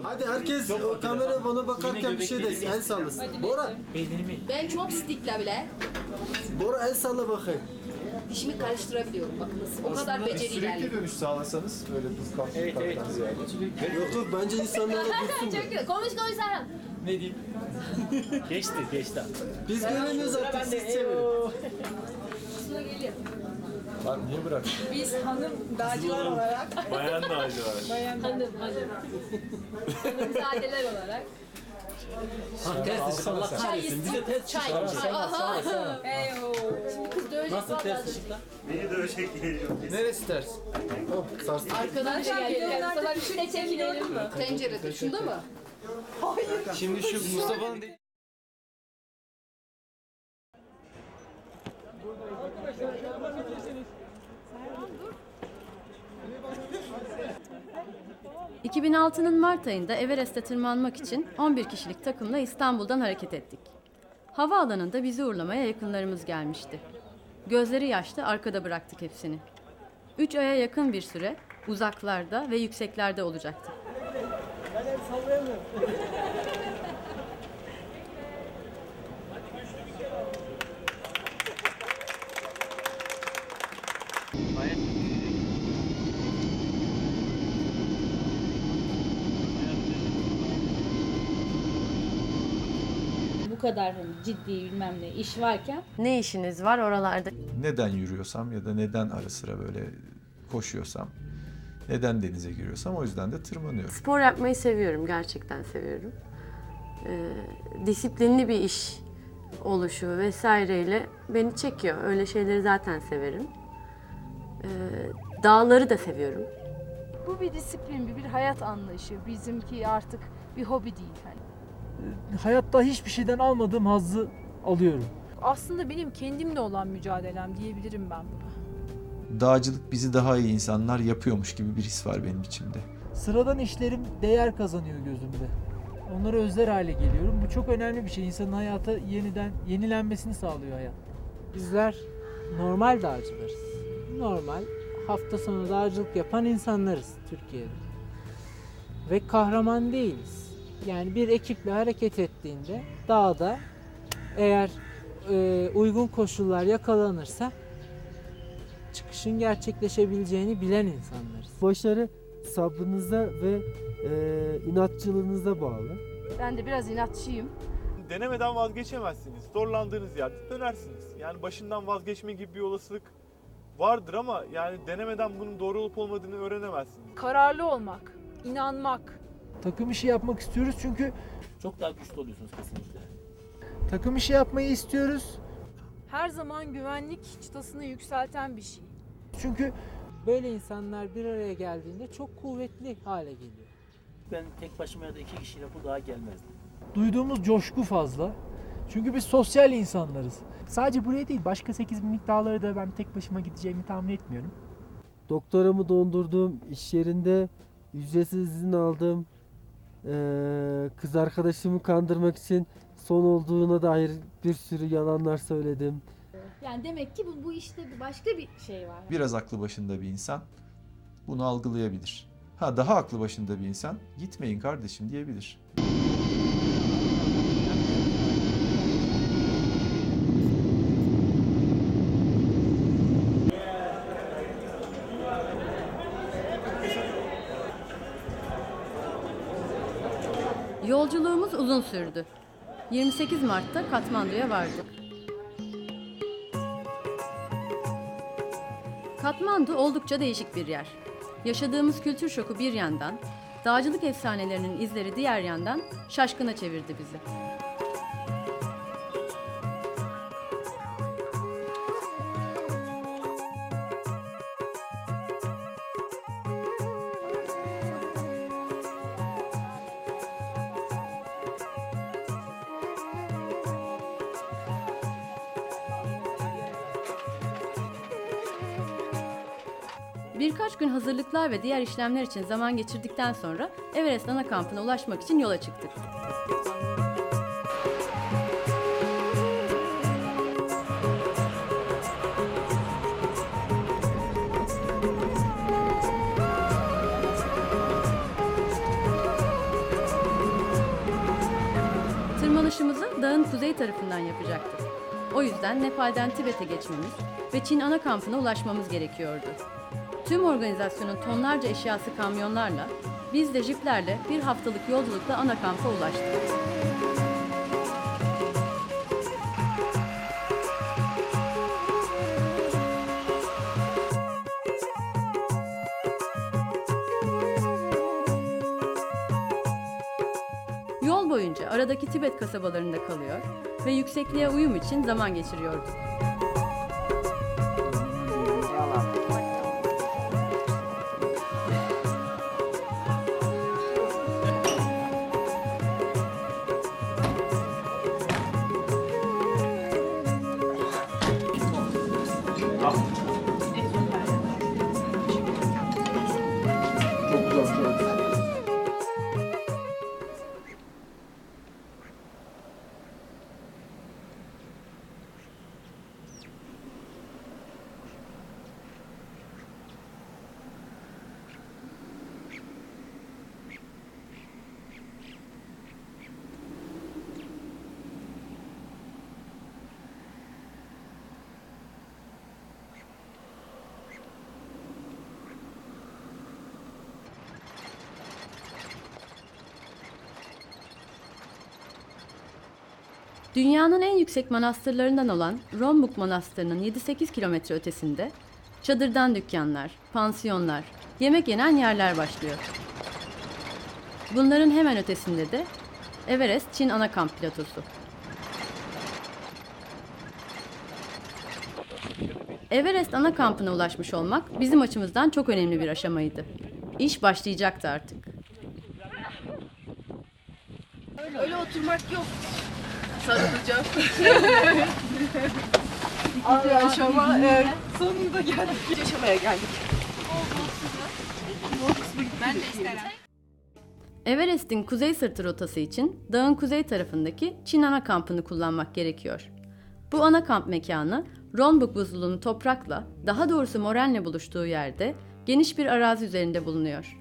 Hadi herkes o kamera bana bakarken bir şey desin. El sallasın. Bora. Ben chopstick'le bile Bora el salla bakayım. dişimi karıştırabiliyorum. Bakınız o kadar beceri Sürekli ilerliyor. dönüş sağlasanız böyle buz kalktıktan ziyade. Yok yok bence insanlara dursun. Çok güzel. Konuş Serhan. Ne diyeyim? geçti. Biz göremiyoruz artık siz çevirin. Şuna geliyor. Lan niye bırak? Biz hanım dağcılar olarak. Bayan da acı var. Hanımzadeler olarak. Ters ışık Allah kahretsin. Bize ters ışık. Çay. Eyvoo. Şimdi kız dövecek Nasıl vallahi. ters ışıklar? Neresi ters? Oh sarstı. Arkadan geldi. Sana bir şöyle çekinelim mi? Tencerede. Şunda mı? Şimdi şu Mustafa'nın... 2006'nın Mart ayında Everest'e tırmanmak için 11 kişilik takımla İstanbul'dan hareket ettik. Havaalanında bizi uğurlamaya yakınlarımız gelmişti. Gözleri yaşlı arkada bıraktık hepsini. 3 aya yakın bir süre uzaklarda ve yükseklerde olacaktık. 'Bu kadar hani ciddi bilmem ne iş varken Ne işiniz var oralarda? Neden yürüyorsam ya da neden ara sıra böyle koşuyorsam, neden denize giriyorsam o yüzden de tırmanıyorum. Spor yapmayı seviyorum, gerçekten seviyorum. Disiplinli bir iş oluşu vesaireyle beni çekiyor. Öyle şeyleri zaten severim. Dağları da seviyorum. Bu bir disiplin, bir hayat anlayışı. Bizimki artık bir hobi değil. Hani. Hayatta hiçbir şeyden almadığım hazzı alıyorum. Aslında benim kendimle olan mücadelem diyebilirim ben buna. Dağcılık bizi daha iyi insanlar yapıyormuş gibi bir his var benim içimde. Sıradan işlerim değer kazanıyor gözümde. Onları özler hale geliyorum. Bu çok önemli bir şey. İnsanın hayata yenilenmesini sağlıyor hayat. Bizler normal dağcılarız. Normal hafta sonu dağcılık yapan insanlarız Türkiye'de. Ve kahraman değiliz. Yani bir ekiple hareket ettiğinde dağda eğer uygun koşullar yakalanırsa çıkışın gerçekleşebileceğini bilen insanlarız. Başarı sabrınıza ve inatçılığınıza bağlı. Ben de biraz inatçıyım. Denemeden vazgeçemezsiniz. Zorlandığınız yerde dönersiniz. Yani başından vazgeçme gibi bir olasılık vardır ama yani denemeden bunun doğru olup olmadığını öğrenemezsiniz. Kararlı olmak, inanmak. Takım işi yapmak istiyoruz çünkü Çok daha güçlü oluyorsunuz kesinlikle. takım işi yapmayı istiyoruz. Her zaman güvenlik çıtasını yükselten bir şey. Çünkü böyle insanlar bir araya geldiğinde çok kuvvetli hale geliyor. Ben tek başıma ya da 2 kişiyle bu dağa gelmezdim. Duyduğumuz coşku fazla. Çünkü biz sosyal insanlarız. Sadece buraya değil, başka 8.000'lik dağlara da ben tek başıma gideceğimi tahmin etmiyorum. Doktoramı dondurduğum iş yerinde ücretsiz izin aldım. Kız arkadaşımı kandırmak için son olduğuna dair bir sürü yalanlar söyledim. yani demek ki bu işte başka bir şey var. Biraz aklı başında bir insan bunu algılayabilir. Daha aklı başında bir insan gitmeyin kardeşim diyebilir. Yolculuğumuz uzun sürdü. 28 Mart'ta Katmandu'ya vardık. Katmandu oldukça değişik bir yer. Yaşadığımız kültür şoku bir yandan, dağcılık efsanelerinin izleri diğer yandan şaşkına çevirdi bizi. Birkaç gün hazırlıklar ve diğer işlemler için zaman geçirdikten sonra Everest ana kampına ulaşmak için yola çıktık. Çıkışımızı dağın kuzey tarafından yapacaktık. O yüzden Nepal'den Tibet'e geçmemiz ve Çin ana kampına ulaşmamız gerekiyordu. Tüm organizasyonun tonlarca eşyası kamyonlarla, biz de jiplerle bir haftalık yolculukla ana kampa ulaştık. Yol boyunca aradaki Tibet kasabalarında kalıyor ve yüksekliğe uyum için zaman geçiriyorduk. Dünyanın en yüksek manastırlarından olan Rongbuk Manastırı'nın 7-8 kilometre ötesinde çadırdan dükkanlar, pansiyonlar, yemek yenen yerler başlıyor. Bunların hemen ötesinde de Everest Çin ana kamp platosu. Everest ana kampına ulaşmış olmak bizim açımızdan çok önemli bir aşamaydı. İş başlayacaktı artık. Öyle oturmak yok. Sarılacağım. Aşama sonunda geldik. Yaşamaya geldik. Ben de isterim. Everest'in kuzey sırtı rotası için dağın kuzey tarafındaki Çin ana kampını kullanmak gerekiyor. Bu ana kamp mekanı Rongbuk buzulunun toprakla, daha doğrusu morenle buluştuğu yerde geniş bir arazi üzerinde bulunuyor.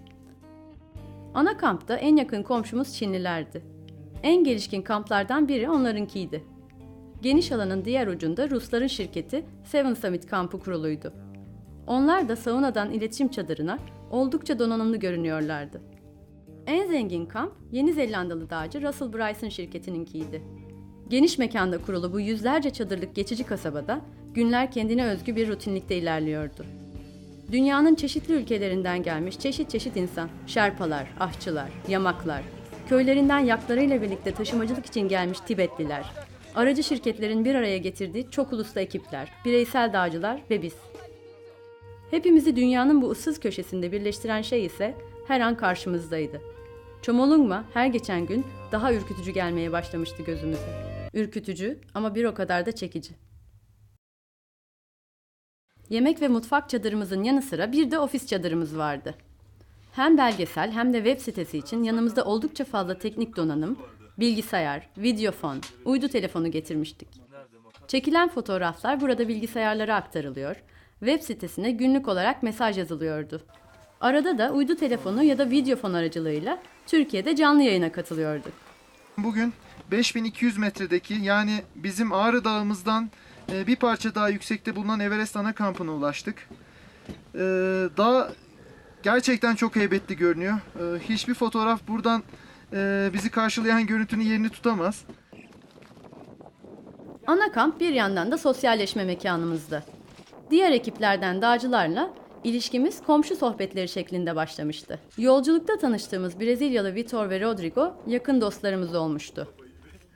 Ana kampta en yakın komşumuz Çinlilerdi. En gelişkin kamplardan biri onlarınkiydi. Geniş alanın diğer ucunda Rusların şirketi Seven Summit kampı kuruluydu. Onlar da saunadan iletişim çadırına oldukça donanımlı görünüyorlardı. En zengin kamp Yeni Zelandalı dağcı Russell Bryson şirketininkiydi. Geniş mekanda kurulu bu yüzlerce çadırlık geçici kasabada günler kendine özgü bir rutinlikte ilerliyordu. Dünyanın çeşitli ülkelerinden gelmiş çeşit çeşit insan, Şerpalar, aşçılar, yamaklar, köylerinden yaklarıyla birlikte taşımacılık için gelmiş Tibetliler, aracı şirketlerin bir araya getirdiği çok uluslu ekipler, bireysel dağcılar ve biz. Hepimizi dünyanın bu ıssız köşesinde birleştiren şey ise her an karşımızdaydı. Chomolungma her geçen gün daha ürkütücü gelmeye başlamıştı gözümüze. Ürkütücü ama bir o kadar da çekici. Yemek ve mutfak çadırımızın yanı sıra bir de ofis çadırımız vardı. Hem belgesel hem de web sitesi için yanımızda oldukça fazla teknik donanım, bilgisayar, videofon, uydu telefonu getirmiştik. Çekilen fotoğraflar burada bilgisayarlara aktarılıyor, web sitesine günlük olarak mesaj yazılıyordu. Arada da uydu telefonu ya da videofon aracılığıyla Türkiye'de canlı yayına katılıyorduk. Bugün 5200 metredeki yani bizim Ağrı Dağımızdan bir parça daha yüksekte bulunan Everest ana kampına ulaştık. Dağ gerçekten çok heybetli görünüyor. Hiçbir fotoğraf buradan bizi karşılayan görüntünün yerini tutamaz. Ana kamp bir yandan da sosyalleşme mekanımızdı. Diğer ekiplerden dağcılarla ilişkimiz komşu sohbetleri şeklinde başlamıştı. Yolculukta tanıştığımız Brezilyalı Vitor ve Rodrigo yakın dostlarımız olmuştu.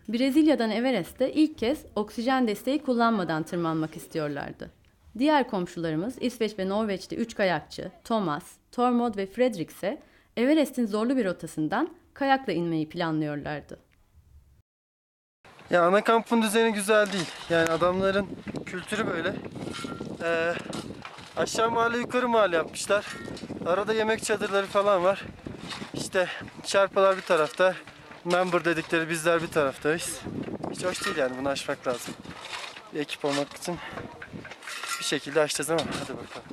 Brezilya'dan Everest'te ilk kez oksijen desteği kullanmadan tırmanmak istiyorlardı. Diğer komşularımız İsveç ve Norveç'te 3 kayakçı Thomas, Tormod ve Fredrik ise Everest'in zorlu bir rotasından kayakla inmeyi planlıyorlardı. Ya ana kampın düzeni güzel değil. Yani adamların kültürü böyle. Aşağı mahalle yukarı mahalle yapmışlar. Arada yemek çadırları falan var. İşte Şerpalar bir tarafta, member dedikleri bizler bir taraftayız. Hiç hoş değil yani, bunu aşmak lazım. Bir ekip olmak için bir şekilde aşacağız ama hadi bakalım.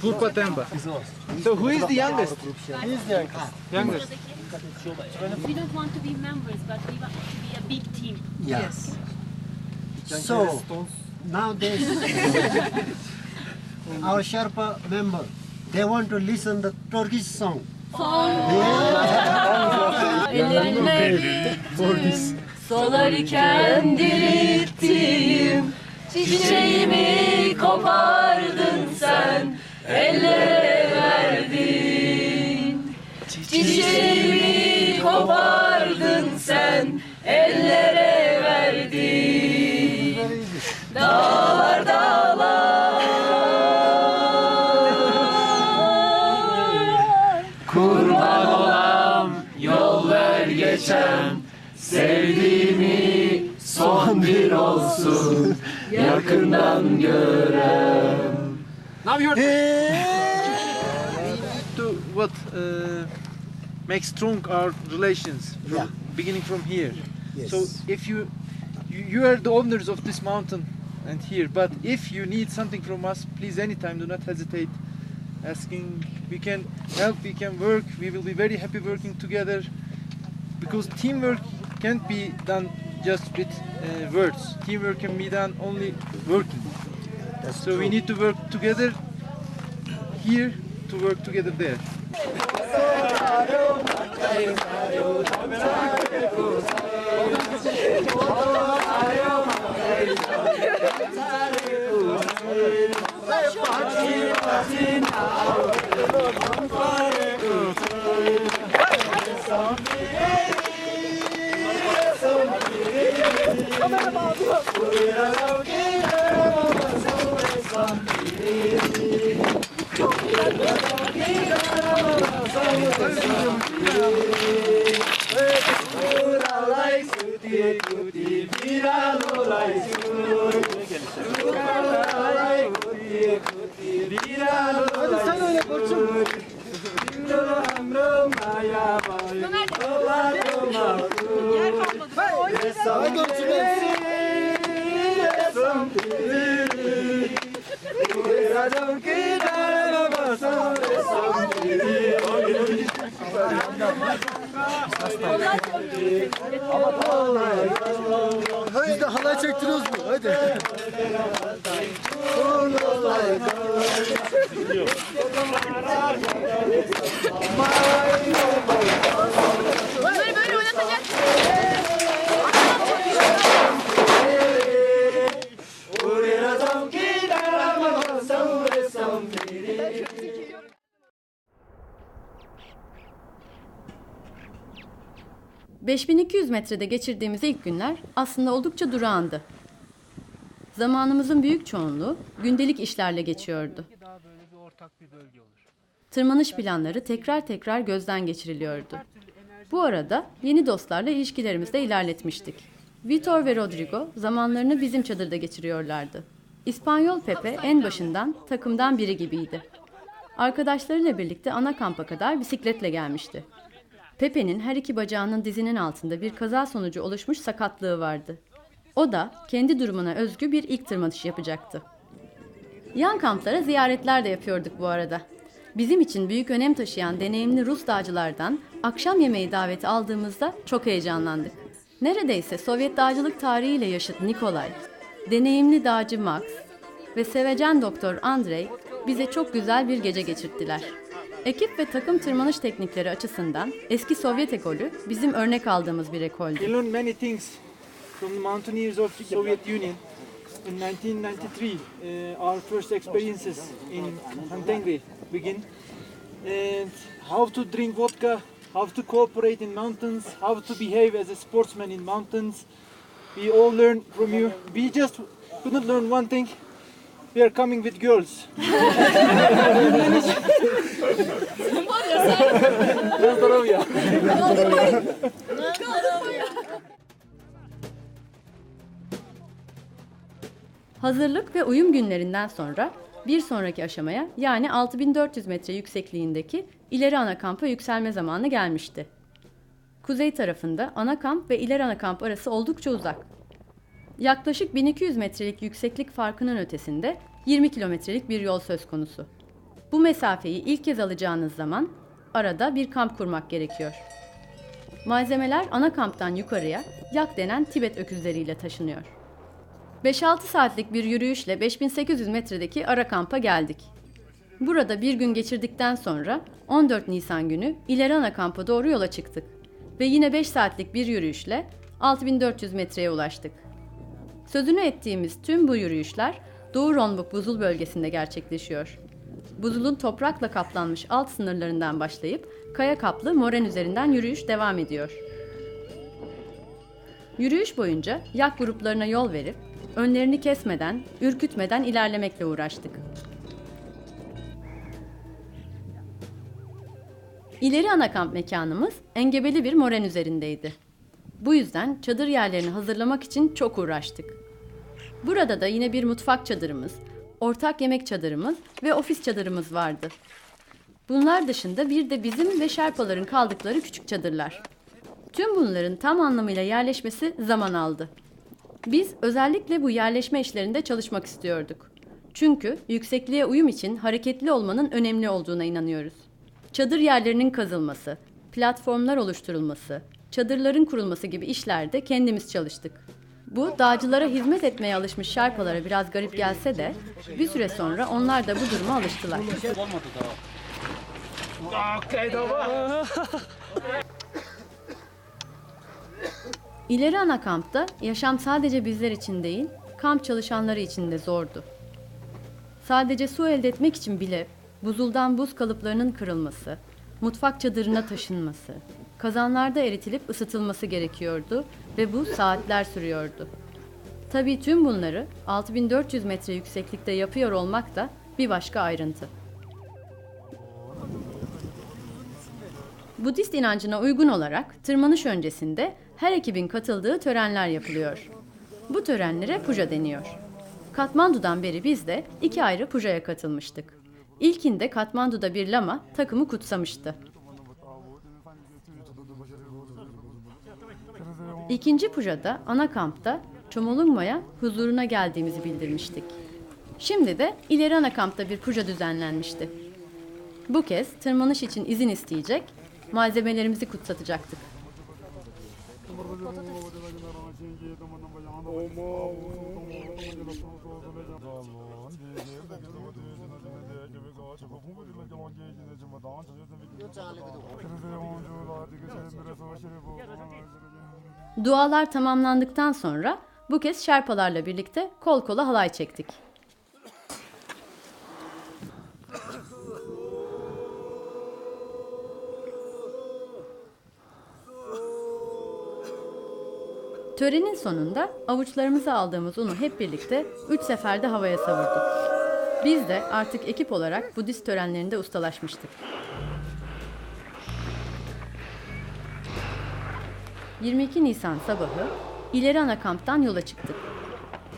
Purpa Temba. So who is the youngest? He is the youngest. We don't want to be members, but we want to be a big team. Yes. So, nowadays, our Sherpa member, they want to listen the Turkish song. Ellerine solarken dirittim, çiçeğimi kopardın sen, ellere verdin. Çiçeğimi kopardın sen, ellere verdin. Dağlar dağlar, kurban olam, yol ver geçem. Sevdiğimi son bir olsun, yakından görem. Now you're to what make strong our relations from beginning from here. Yes. So if you are the owners of this mountain and here, but if you need something from us, please anytime do not hesitate asking. We can help, we can work, we will be very happy working together because teamwork can't be done just with words. Teamwork can be done only working. So we need to work together here to work together there. Sen öyle koçum. Biz de halay çektiriyoruz mu? Hadi. Bunları böyle oynatacak. ...5200 metrede geçirdiğimiz ilk günler aslında oldukça durağandı. Zamanımızın büyük çoğunluğu gündelik işlerle geçiyordu. Tırmanış planları tekrar gözden geçiriliyordu. Bu arada yeni dostlarla ilişkilerimizi de ilerletmiştik. Vitor ve Rodrigo zamanlarını bizim çadırda geçiriyorlardı. İspanyol Pepe en başından takımdan biri gibiydi. Arkadaşlarıyla birlikte ana kampa kadar bisikletle gelmişti. Pepe'nin her iki bacağının dizinin altında bir kaza sonucu oluşmuş sakatlığı vardı. O da kendi durumuna özgü bir ilk tırmanış yapacaktı. Yan kamplara ziyaretler de yapıyorduk bu arada. Bizim için büyük önem taşıyan deneyimli Rus dağcılardan akşam yemeği daveti aldığımızda çok heyecanlandık. Neredeyse Sovyet dağcılık tarihiyle yaşıt Nikolay, deneyimli dağcı Max ve sevecen doktor Andrei bize çok güzel bir gece geçirttiler. Ekip ve takım tırmanış teknikleri açısından eski Sovyet ekolü bizim örnek aldığımız bir ekoldü. We learned many things from the mountaineers of Soviet Union. In 1993, our first experiences in Hantengri began. And how to drink vodka, how to cooperate in mountains, how to behave as a sportsman in mountains. We all learned from you. We just couldn't learn one thing. We are coming with girls. Hazırlık ve uyum günlerinden sonra bir sonraki aşamaya, yani 6400 metre yüksekliğindeki ileri ana kampa yükselme zamanı gelmişti. Kuzey tarafında ana kamp ve ileri ana kamp arası oldukça uzak. Yaklaşık 1200 metrelik yükseklik farkının ötesinde 20 kilometrelik bir yol söz konusu. Bu mesafeyi ilk kez alacağınız zaman arada bir kamp kurmak gerekiyor. Malzemeler ana kamptan yukarıya yak denen Tibet öküzleriyle taşınıyor. 5-6 saatlik bir yürüyüşle 5800 metredeki ara kampa geldik. Burada bir gün geçirdikten sonra 14 Nisan günü ileri ana kampa doğru yola çıktık. Ve yine 5 saatlik bir yürüyüşle 6400 metreye ulaştık. Sözünü ettiğimiz tüm bu yürüyüşler Doğu Rongbuk buzul bölgesinde gerçekleşiyor. Buzulun toprakla kaplanmış alt sınırlarından başlayıp kaya kaplı moren üzerinden yürüyüş devam ediyor. Yürüyüş boyunca yak gruplarına yol verip önlerini kesmeden, ürkütmeden ilerlemekle uğraştık. İleri ana kamp mekanımız engebeli bir moren üzerindeydi. Bu yüzden çadır yerlerini hazırlamak için çok uğraştık. Burada da yine bir mutfak çadırımız, ortak yemek çadırımız ve ofis çadırımız vardı. Bunlar dışında bir de bizim ve Şerpaların kaldıkları küçük çadırlar. Tüm bunların tam anlamıyla yerleşmesi zaman aldı. Biz özellikle bu yerleşme işlerinde çalışmak istiyorduk. Çünkü yüksekliğe uyum için hareketli olmanın önemli olduğuna inanıyoruz. Çadır yerlerinin kazılması, platformlar oluşturulması, çadırların kurulması gibi işlerde kendimiz çalıştık. Bu dağcılara hizmet etmeye alışmış Şerpalara biraz garip gelse de bir süre sonra onlar da bu duruma alıştılar. İleri ana kampta yaşam sadece bizler için değil, kamp çalışanları için de zordu. Sadece su elde etmek için bile buzuldan buz kalıplarının kırılması, mutfak çadırına taşınması, kazanlarda eritilip ısıtılması gerekiyordu ve bu saatler sürüyordu. Tabii tüm bunları 6400 metre yükseklikte yapıyor olmak da bir başka ayrıntı. Budist inancına uygun olarak tırmanış öncesinde her ekibin katıldığı törenler yapılıyor. Bu törenlere puja deniyor. Katmandu'dan beri biz de 2 ayrı pujaya katılmıştık. İlkinde Katmandu'da bir lama takımı kutsamıştı. İkinci pujada ana kampta Chomolungma'ya huzuruna geldiğimizi bildirmiştik. Şimdi de ileri ana kampta bir puja düzenlenmişti. Bu kez tırmanış için izin isteyecek, malzemelerimizi kutsatacaktık. Dualar tamamlandıktan sonra bu kez Şerpalarla birlikte kol kola halay çektik. Törenin sonunda avuçlarımıza aldığımız unu hep birlikte 3 seferde havaya savurduk. Biz de artık ekip olarak Budist törenlerinde ustalaşmıştık. 22 Nisan sabahı ileri ana kamptan yola çıktık.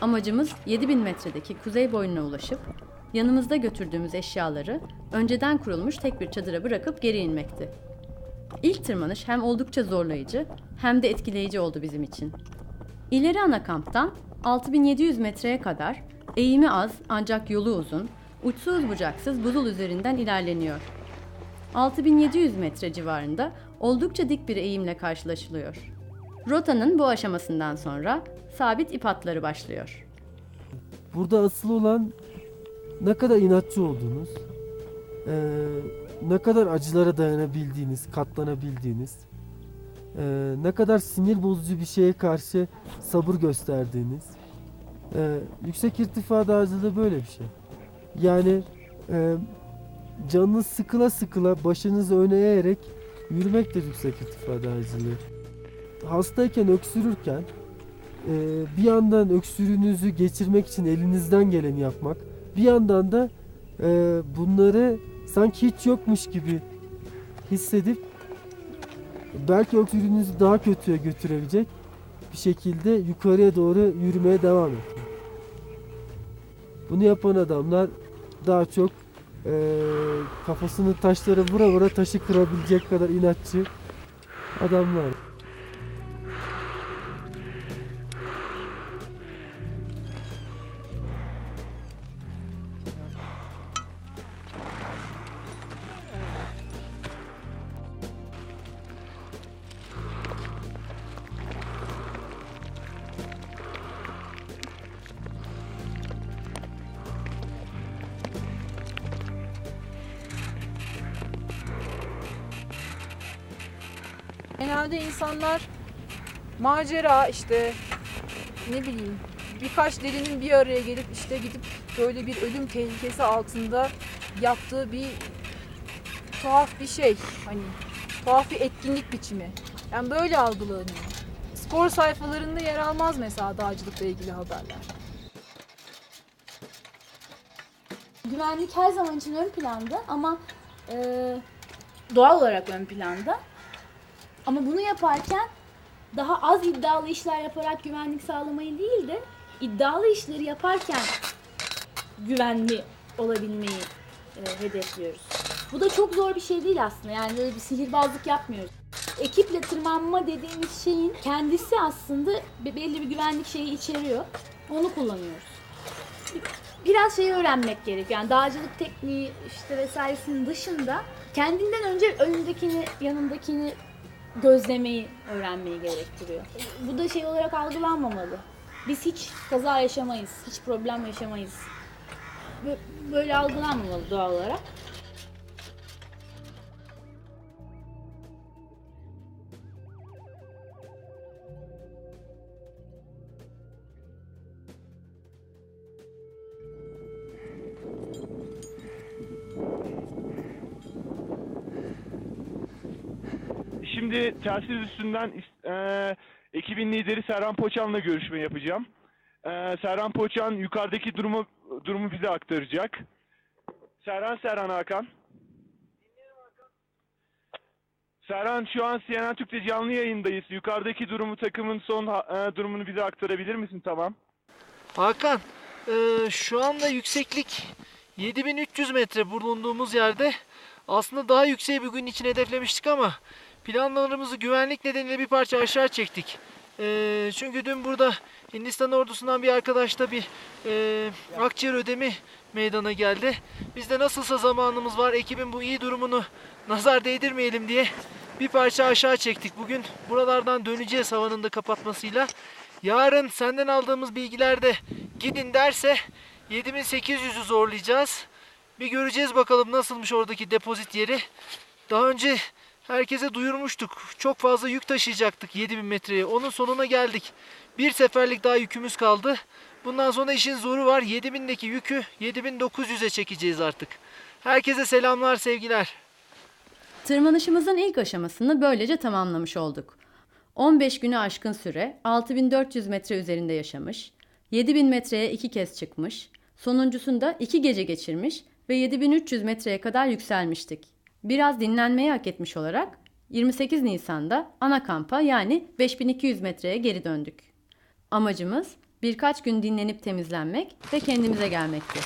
Amacımız 7000 metredeki kuzey boyuna ulaşıp yanımızda götürdüğümüz eşyaları önceden kurulmuş tek bir çadıra bırakıp geri inmekti. İlk tırmanış hem oldukça zorlayıcı hem de etkileyici oldu bizim için. İleri ana kamptan 6700 metreye kadar eğimi az ancak yolu uzun, uçsuz bucaksız buzul üzerinden ilerleniyor. 6700 metre civarında oldukça dik bir eğimle karşılaşılıyor. Rotanın bu aşamasından sonra sabit ip hatları başlıyor. Burada asıl olan ne kadar inatçı olduğunuz, ne kadar acılara dayanabildiğiniz, katlanabildiğiniz, ne kadar sinir bozucu bir şeye karşı sabır gösterdiğiniz. Yüksek irtifa dağcılığı böyle bir şey. Yani canınız sıkıla sıkıla başınızı öne eğerek yürümektir yüksek irtifa dağcılığı. Hastayken, öksürürken bir yandan öksürüğünüzü geçirmek için elinizden geleni yapmak, bir yandan da bunları sanki hiç yokmuş gibi hissedip belki öksürüğünüzü daha kötüye götürebilecek bir şekilde yukarıya doğru yürümeye devam etmek. Bunu yapan adamlar daha çok kafasını taşlara vura vura taşı kırabilecek kadar inatçı. adamlar. Genelde insanlar macera işte ne bileyim birkaç delinin bir araya gelip işte gidip böyle bir ölüm tehlikesi altında yaptığı bir tuhaf bir şey. Hani tuhaf bir etkinlik biçimi. Yani böyle algılanıyor. Spor sayfalarında yer almaz mesela dağcılıkla ilgili haberler. Güvenlik her zaman için ön planda ama doğal olarak ön planda. Ama bunu yaparken daha az iddialı işler yaparak güvenlik sağlamayı değil de iddialı işleri yaparken güvenli olabilmeyi hedefliyoruz. Bu da çok zor bir şey değil aslında. Yani böyle bir sihirbazlık yapmıyoruz. Ekiple tırmanma dediğimiz şeyin kendisi aslında belli bir güvenlik şeyi içeriyor. Onu kullanıyoruz. Biraz şeyi öğrenmek gerekiyor. Yani dağcılık tekniği işte vesairesinin dışında kendinden önce önündekini, yanındakini gözlemeyi öğrenmeyi gerektiriyor. Bu da şey olarak algılanmamalı. Biz hiç kaza yaşamayız, hiç problem yaşamayız. Böyle algılanmamalı doğal olarak. Şimdi telsiz üstünden ekibin lideri Serhan Poçan'la görüşme yapacağım. Serhan Poçan yukarıdaki durumu bize aktaracak. Serhan Hakan. Serhan, şu an CNN Türk'te canlı yayındayız. Yukarıdaki takımın son durumunu bize aktarabilir misin? Tamam. Hakan, şu anda yükseklik 7300 metre bulunduğumuz yerde. Aslında daha yüksek bir gün için hedeflemiştik ama planlarımızı güvenlik nedeniyle bir parça aşağı çektik. Çünkü dün burada Hindistan ordusundan bir arkadaşla bir akciğer ödemi meydana geldi. Biz de nasılsa zamanımız var, ekibin bu iyi durumunu nazar değdirmeyelim diye bir parça aşağı çektik. Bugün buralardan döneceğiz havanın da kapatmasıyla. Yarın senden aldığımız bilgilerde gidin derse 7800'ü zorlayacağız. Bir göreceğiz bakalım nasılmış oradaki depozit yeri. Daha önce herkese duyurmuştuk. Çok fazla yük taşıyacaktık 7000 metreye. Onun sonuna geldik. Bir seferlik daha yükümüz kaldı. Bundan sonra işin zoru var. 7000'deki yükü 7900'e çekeceğiz artık. Herkese selamlar, sevgiler. Tırmanışımızın ilk aşamasını böylece tamamlamış olduk. 15 günü aşkın süre 6400 metre üzerinde yaşamış, 7000 metreye 2 kez çıkmış, sonuncusunda 2 gece geçirmiş ve 7300 metreye kadar yükselmiştik. Biraz dinlenmeyi hak etmiş olarak 28 Nisan'da ana kampa yani 5200 metreye geri döndük. Amacımız birkaç gün dinlenip temizlenmek ve kendimize gelmekti.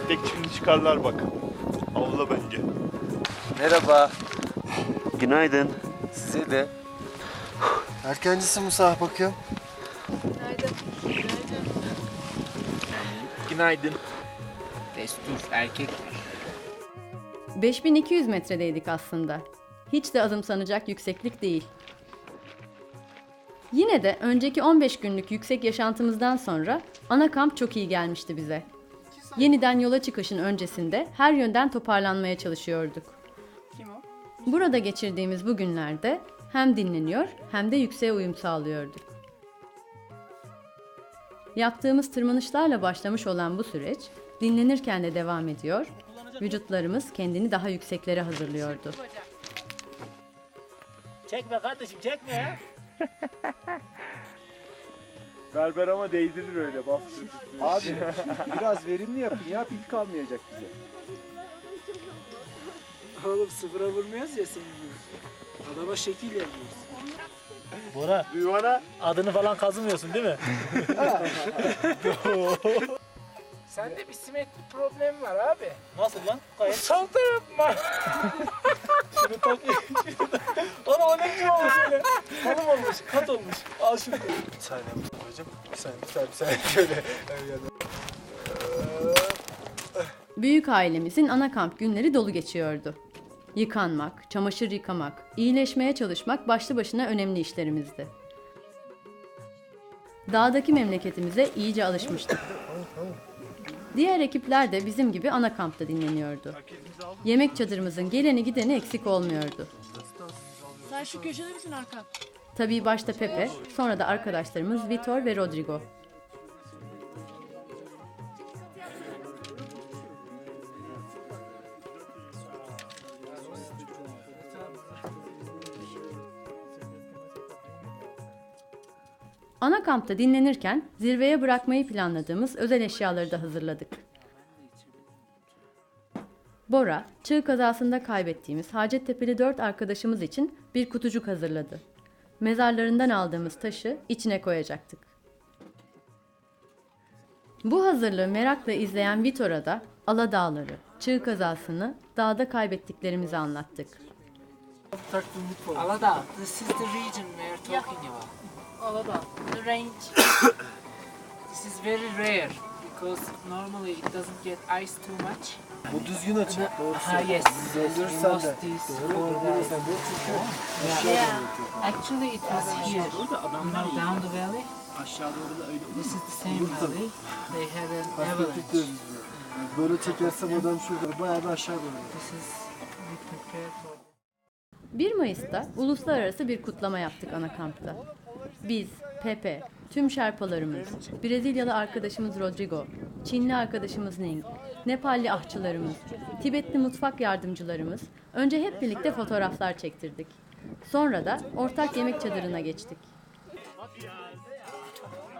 Tek şimdi çıkarlar bak. Avla bence. Merhaba. Günaydın. Size de. Erkencisin Musa, bakıyorum. Günaydın. Destur erkek. 5200 metredeydik aslında. Hiç de azımsanacak yükseklik değil. Yine de önceki 15 günlük yüksek yaşantımızdan sonra ana kamp çok iyi gelmişti bize. Yeniden yola çıkışın öncesinde her yönden toparlanmaya çalışıyorduk. Burada geçirdiğimiz bu günlerde hem dinleniyor hem de yükseğe uyum sağlıyorduk. Yaptığımız tırmanışlarla başlamış olan bu süreç dinlenirken de devam ediyor, vücutlarımız kendini daha yükseklere hazırlıyordu. Çekme kardeşim, çekme ya. Berber ama değdirir öyle bastırır. Abi biraz verimli yapın ya, pil kalmayacak bize. Oğlum sıfıra vurmuyoruz ya senin gibi. Adama şekil yapıyoruz. Bora, Duyvana adını falan kazımıyorsun değil mi? Sende bir simetrik problem var abi. Nasıl lan? Gayet. Sol taraf mı? Şunu takayım. Ana o ne gibi olmuş öyle? Kalın olmuş, kat olmuş. Al şunu. Bir saniye hocam. Bir saniye şöyle. Büyük ailemizin ana kamp günleri dolu geçiyordu. Yıkanmak, çamaşır yıkamak, iyileşmeye çalışmak başlı başına önemli işlerimizdi. Dağdaki memleketimize iyice alışmıştık. Diğer ekipler de bizim gibi ana kampta dinleniyordu. Yemek çadırımızın geleni gideni eksik olmuyordu. Sen şu köşede misin Hakan? Tabii başta Pepe, sonra da arkadaşlarımız Vitor ve Rodrigo. Ana kampta dinlenirken zirveye bırakmayı planladığımız özel eşyaları da hazırladık. Bora, çığ kazasında kaybettiğimiz Hacettepe'li 4 arkadaşımız için bir kutucuk hazırladı. Mezarlarından aldığımız taşı içine koyacaktık. Bu hazırlığı merakla izleyen Vitor'a da Aladağları, çığ kazasını, dağda kaybettiklerimizi anlattık. Aladağ, this is the region we are talking about. Aladağ. The range. This is very rare because normally it doesn't get ice too much. Bu düzgün açı. Ah yes. Döndürürsen We de. lost this Döndürürsen de çünkü Yeah. Actually it was here. You know, down the valley. This is the same valley. They had an avalanche. böyle çekersem adam şurada bayağı bir aşağı dönüyor. This is we prepared for. 1 Mayıs'ta uluslararası bir kutlama yaptık ana kampta. Biz, Pepe, tüm Şerpalarımız, Brezilyalı arkadaşımız Rodrigo, Çinli arkadaşımız Ning, Nepalli ahçılarımız, Tibetli mutfak yardımcılarımız önce hep birlikte fotoğraflar çektirdik. Sonra da ortak yemek çadırına geçtik.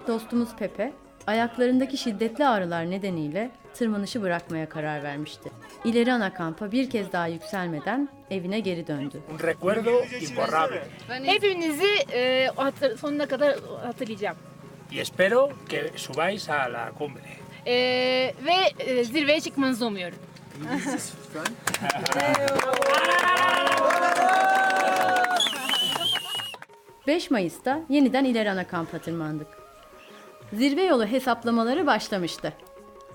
Dostumuz Pepe, ayaklarındaki şiddetli ağrılar nedeniyle tırmanışı bırakmaya karar vermişti. İleri ana kampa bir kez daha yükselmeden evine geri döndü. Un recuerdo imborrable. Hepinizi sonuna kadar hatırlayacağım. Y espero que subáis a la cumbre. Ve zirveye çıkmanızı umuyorum. İngilizcesi lütfen. 5 Mayıs'ta yeniden ileri ana kampa tırmandık. Zirve yolu hesaplamaları başlamıştı.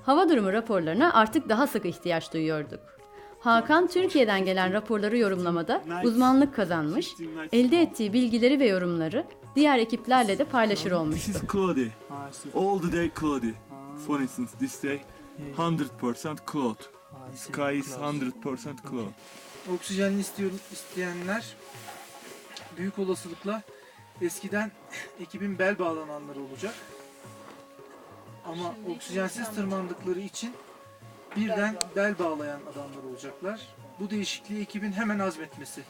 Hava durumu raporlarına artık daha sık ihtiyaç duyuyorduk. Hakan Türkiye'den gelen raporları yorumlamada uzmanlık kazanmış, elde ettiği bilgileri ve yorumları diğer ekiplerle de paylaşır olmuştu. This is cloudy. All the day cloudy. For instance, this day 100% cloud. Sky is 100% cloud. Oksijenli isteyenler büyük olasılıkla eskiden ekibin bel bağlananları olacak. Ama oksijensiz tırmandıkları için birden bel bağlayan adamlar olacaklar. Bu değişikliği ekibin hemen azmetmesi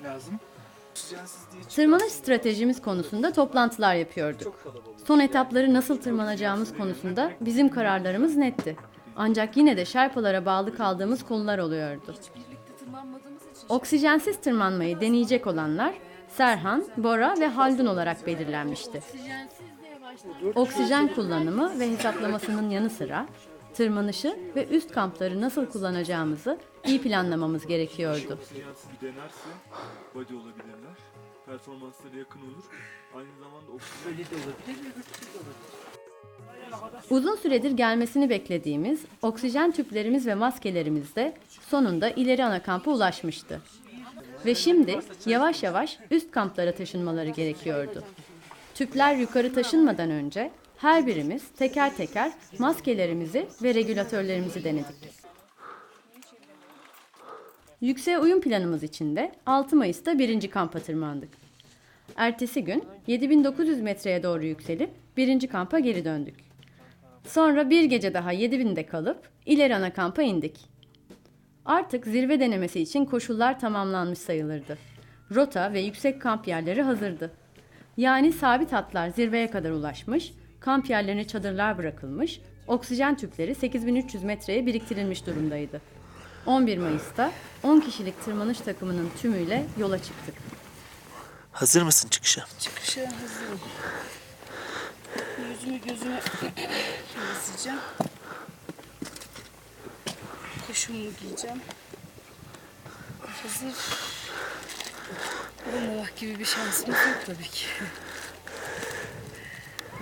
lazım. Tırmanış stratejimiz konusunda toplantılar yapıyorduk. Son etapları nasıl tırmanacağımız konusunda bizim kararlarımız netti. Ancak yine de Şerpalara bağlı kaldığımız konular oluyordu. Oksijensiz tırmanmayı deneyecek olanlar Serhan, Bora ve Haldun olarak belirlenmişti. Oksijen kullanımı ve hesaplamasının yanı sıra tırmanışı ve üst kampları nasıl kullanacağımızı iyi planlamamız gerekiyordu. Bir denerse body olabilirler. Performansları yakın olur. Aynı zamanda oksijen... Uzun süredir gelmesini beklediğimiz oksijen tüplerimiz ve maskelerimiz de sonunda ileri ana kampa ulaşmıştı. Ve şimdi yavaş yavaş üst kamplara taşınmaları gerekiyordu. Tüpler yukarı taşınmadan önce her birimiz teker teker maskelerimizi ve regülatörlerimizi denedik. Yükseğe uyum planımız için de 6 Mayıs'ta 1. kampa tırmandık. Ertesi gün 7900 metreye doğru yükselip 1. kampa geri döndük. Sonra bir gece daha 7000'de kalıp ileri ana kampa indik. Artık zirve denemesi için koşullar tamamlanmış sayılırdı. Rota ve yüksek kamp yerleri hazırdı. Yani sabit hatlar zirveye kadar ulaşmış, Kamp yerlerine çadırlar bırakılmış, oksijen tüpleri 8300 metreye biriktirilmiş durumdaydı. 11 Mayıs'ta 10 kişilik tırmanış takımının tümüyle yola çıktık. Hazır mısın çıkışa? Çıkışa hazırım. Yüzümü gözümü sileceğim. Kuşumu giyeceğim. Hazır olmamak gibi bir şansımız yok tabii ki.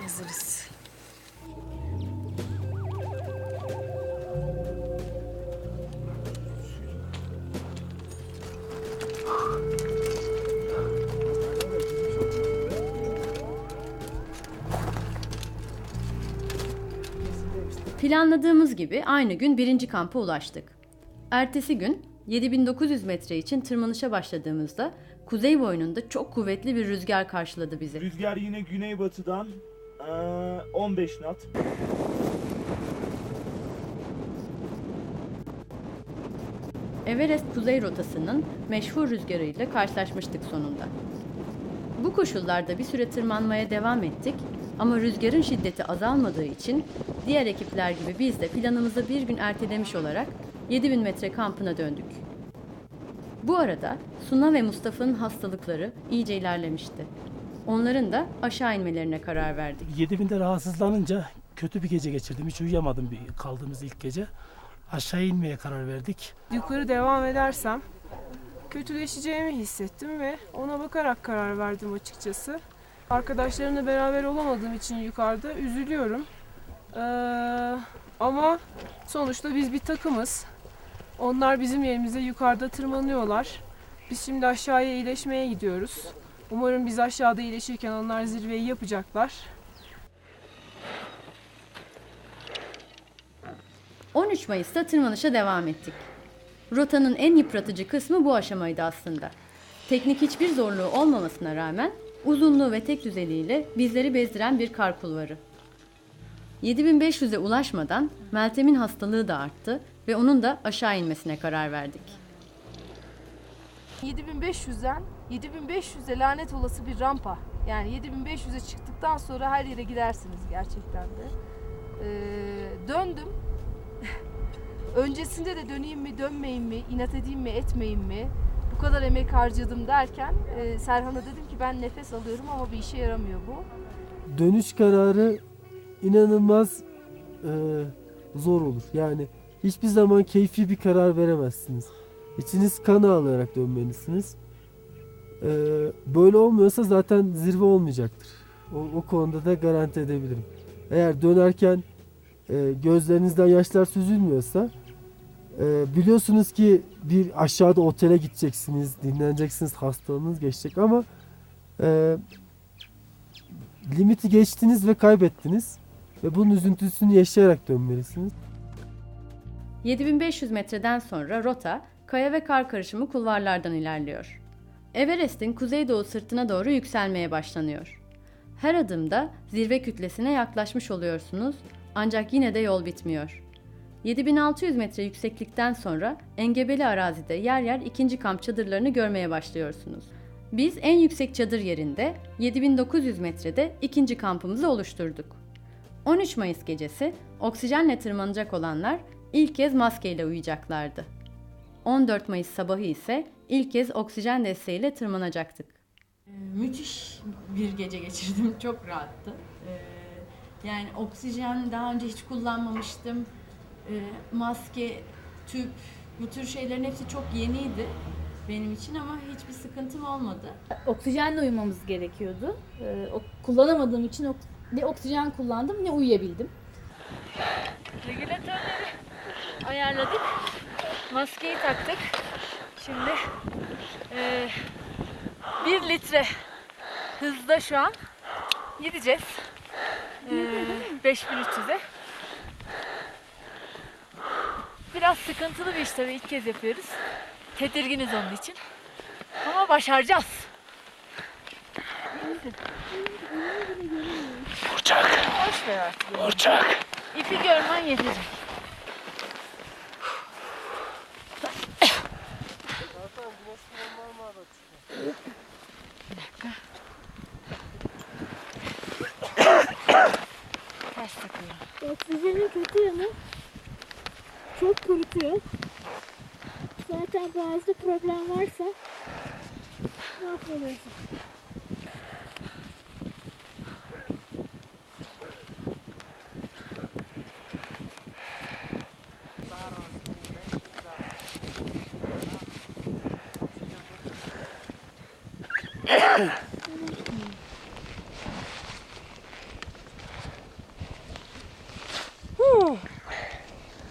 Hazırız. Planladığımız gibi aynı gün birinci kampa ulaştık. Ertesi gün 7900 metre için tırmanışa başladığımızda kuzey boyununda çok kuvvetli bir rüzgar karşıladı bizi. Rüzgar yine güneybatıdan 15 knot. Everest kuzey rotasının meşhur rüzgarıyla karşılaşmıştık sonunda. Bu koşullarda bir süre tırmanmaya devam ettik ama rüzgarın şiddeti azalmadığı için diğer ekipler gibi biz de planımızı bir gün ertelemiş olarak 7000 metre kampına döndük. Bu arada Suna ve Mustafa'nın hastalıkları iyice ilerlemişti. Onların da aşağı inmelerine karar verdik. 7000'de rahatsızlanınca kötü bir gece geçirdim. Hiç uyuyamadım kaldığımız ilk gece. Aşağı inmeye karar verdik. Yukarı devam edersem kötüleşeceğimi hissettim ve ona bakarak karar verdim açıkçası. Arkadaşlarımla beraber olamadığım için yukarıda üzülüyorum. Ama sonuçta biz bir takımız. Onlar bizim yerimizde yukarıda tırmanıyorlar. Biz şimdi aşağıya iyileşmeye gidiyoruz. Umarım biz aşağıda iyileşirken onlar zirveyi yapacaklar. 13 Mayıs'ta tırmanışa devam ettik. Rotanın en yıpratıcı kısmı bu aşamaydı aslında. Teknik hiçbir zorluğu olmamasına rağmen uzunluğu ve tek düzeliğiyle bizleri bezdiren bir kar kulvarı. 7500'e ulaşmadan Meltem'in hastalığı da arttı ve onun da aşağı inmesine karar verdik. 7500'den 7500'e lanet olası bir rampa. Yani 7500'e çıktıktan sonra her yere gidersiniz gerçekten de. Döndüm. Öncesinde de döneyim mi, dönmeyeyim mi, inat edeyim mi, etmeyeyim mi? Bu kadar emek harcadım derken Serhan'a dedim ki ben nefes alıyorum ama bir işe yaramıyor bu. Dönüş kararı inanılmaz zor olur. Yani hiçbir zaman keyfi bir karar veremezsiniz. İçiniz kan ağlayarak dönmelisiniz. Böyle olmuyorsa zaten zirve olmayacaktır. O konuda da garanti edebilirim. Eğer dönerken gözlerinizden yaşlar süzülmüyorsa biliyorsunuz ki bir aşağıda otele gideceksiniz, dinleneceksiniz, hastalığınız geçecek ama limiti geçtiniz ve kaybettiniz ve bunun üzüntüsünü yaşayarak dönmelisiniz. 7500 metreden sonra rota kaya ve kar karışımı kulvarlardan ilerliyor. Everest'in kuzeydoğu sırtına doğru yükselmeye başlanıyor. Her adımda zirve kütlesine yaklaşmış oluyorsunuz ancak yine de yol bitmiyor. 7600 metre yükseklikten sonra engebeli arazide yer yer ikinci kamp çadırlarını görmeye başlıyorsunuz. Biz en yüksek çadır yerinde 7900 metrede ikinci kampımızı oluşturduk. 13 Mayıs gecesi oksijenle tırmanacak olanlar ilk kez maskeyle uyuyacaklardı. 14 Mayıs sabahı ise ilk kez oksijen desteğiyle tırmanacaktık. Müthiş bir gece geçirdim. Çok rahattı. Yani oksijen daha önce hiç kullanmamıştım. Maske, tüp, bu tür şeylerin hepsi çok yeniydi benim için ama hiçbir sıkıntım olmadı. Oksijenle uyumamız gerekiyordu. Kullanamadığım için ne oksijen kullandım ne uyuyabildim. Regülatörleri ayarladık. Maskeyi taktık. Şimdi 1 litre hızda şu an gideceğiz. 5300'e. Biraz sıkıntılı bir iş tabii, ilk kez yapıyoruz. Tedirginiz onun için. Ama başaracağız. Burçak. Boş ver artık. Burçak. İpi görmen yetecek. Bir dakika. Oksijenin kötü yanı çok kurutuyor. Zaten boğazda problem varsa mahvoluyorsun.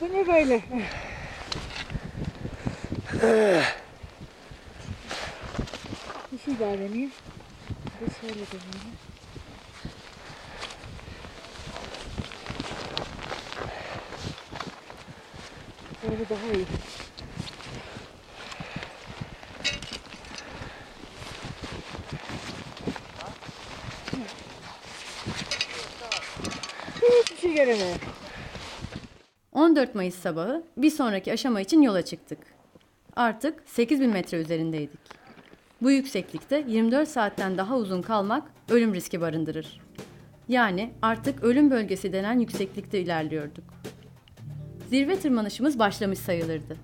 Bu ne böyle? Bir şey daha deneyeyim. Bir de şöyle deneyeyim. Böyle daha iyi. Hiçbir şey göremiyorum. 14 Mayıs sabahı bir sonraki aşama için yola çıktık. Artık 8000 metre üzerindeydik. Bu yükseklikte 24 saatten daha uzun kalmak ölüm riski barındırır. Yani artık ölüm bölgesi denen yükseklikte ilerliyorduk. Zirve tırmanışımız başlamış sayılırdı.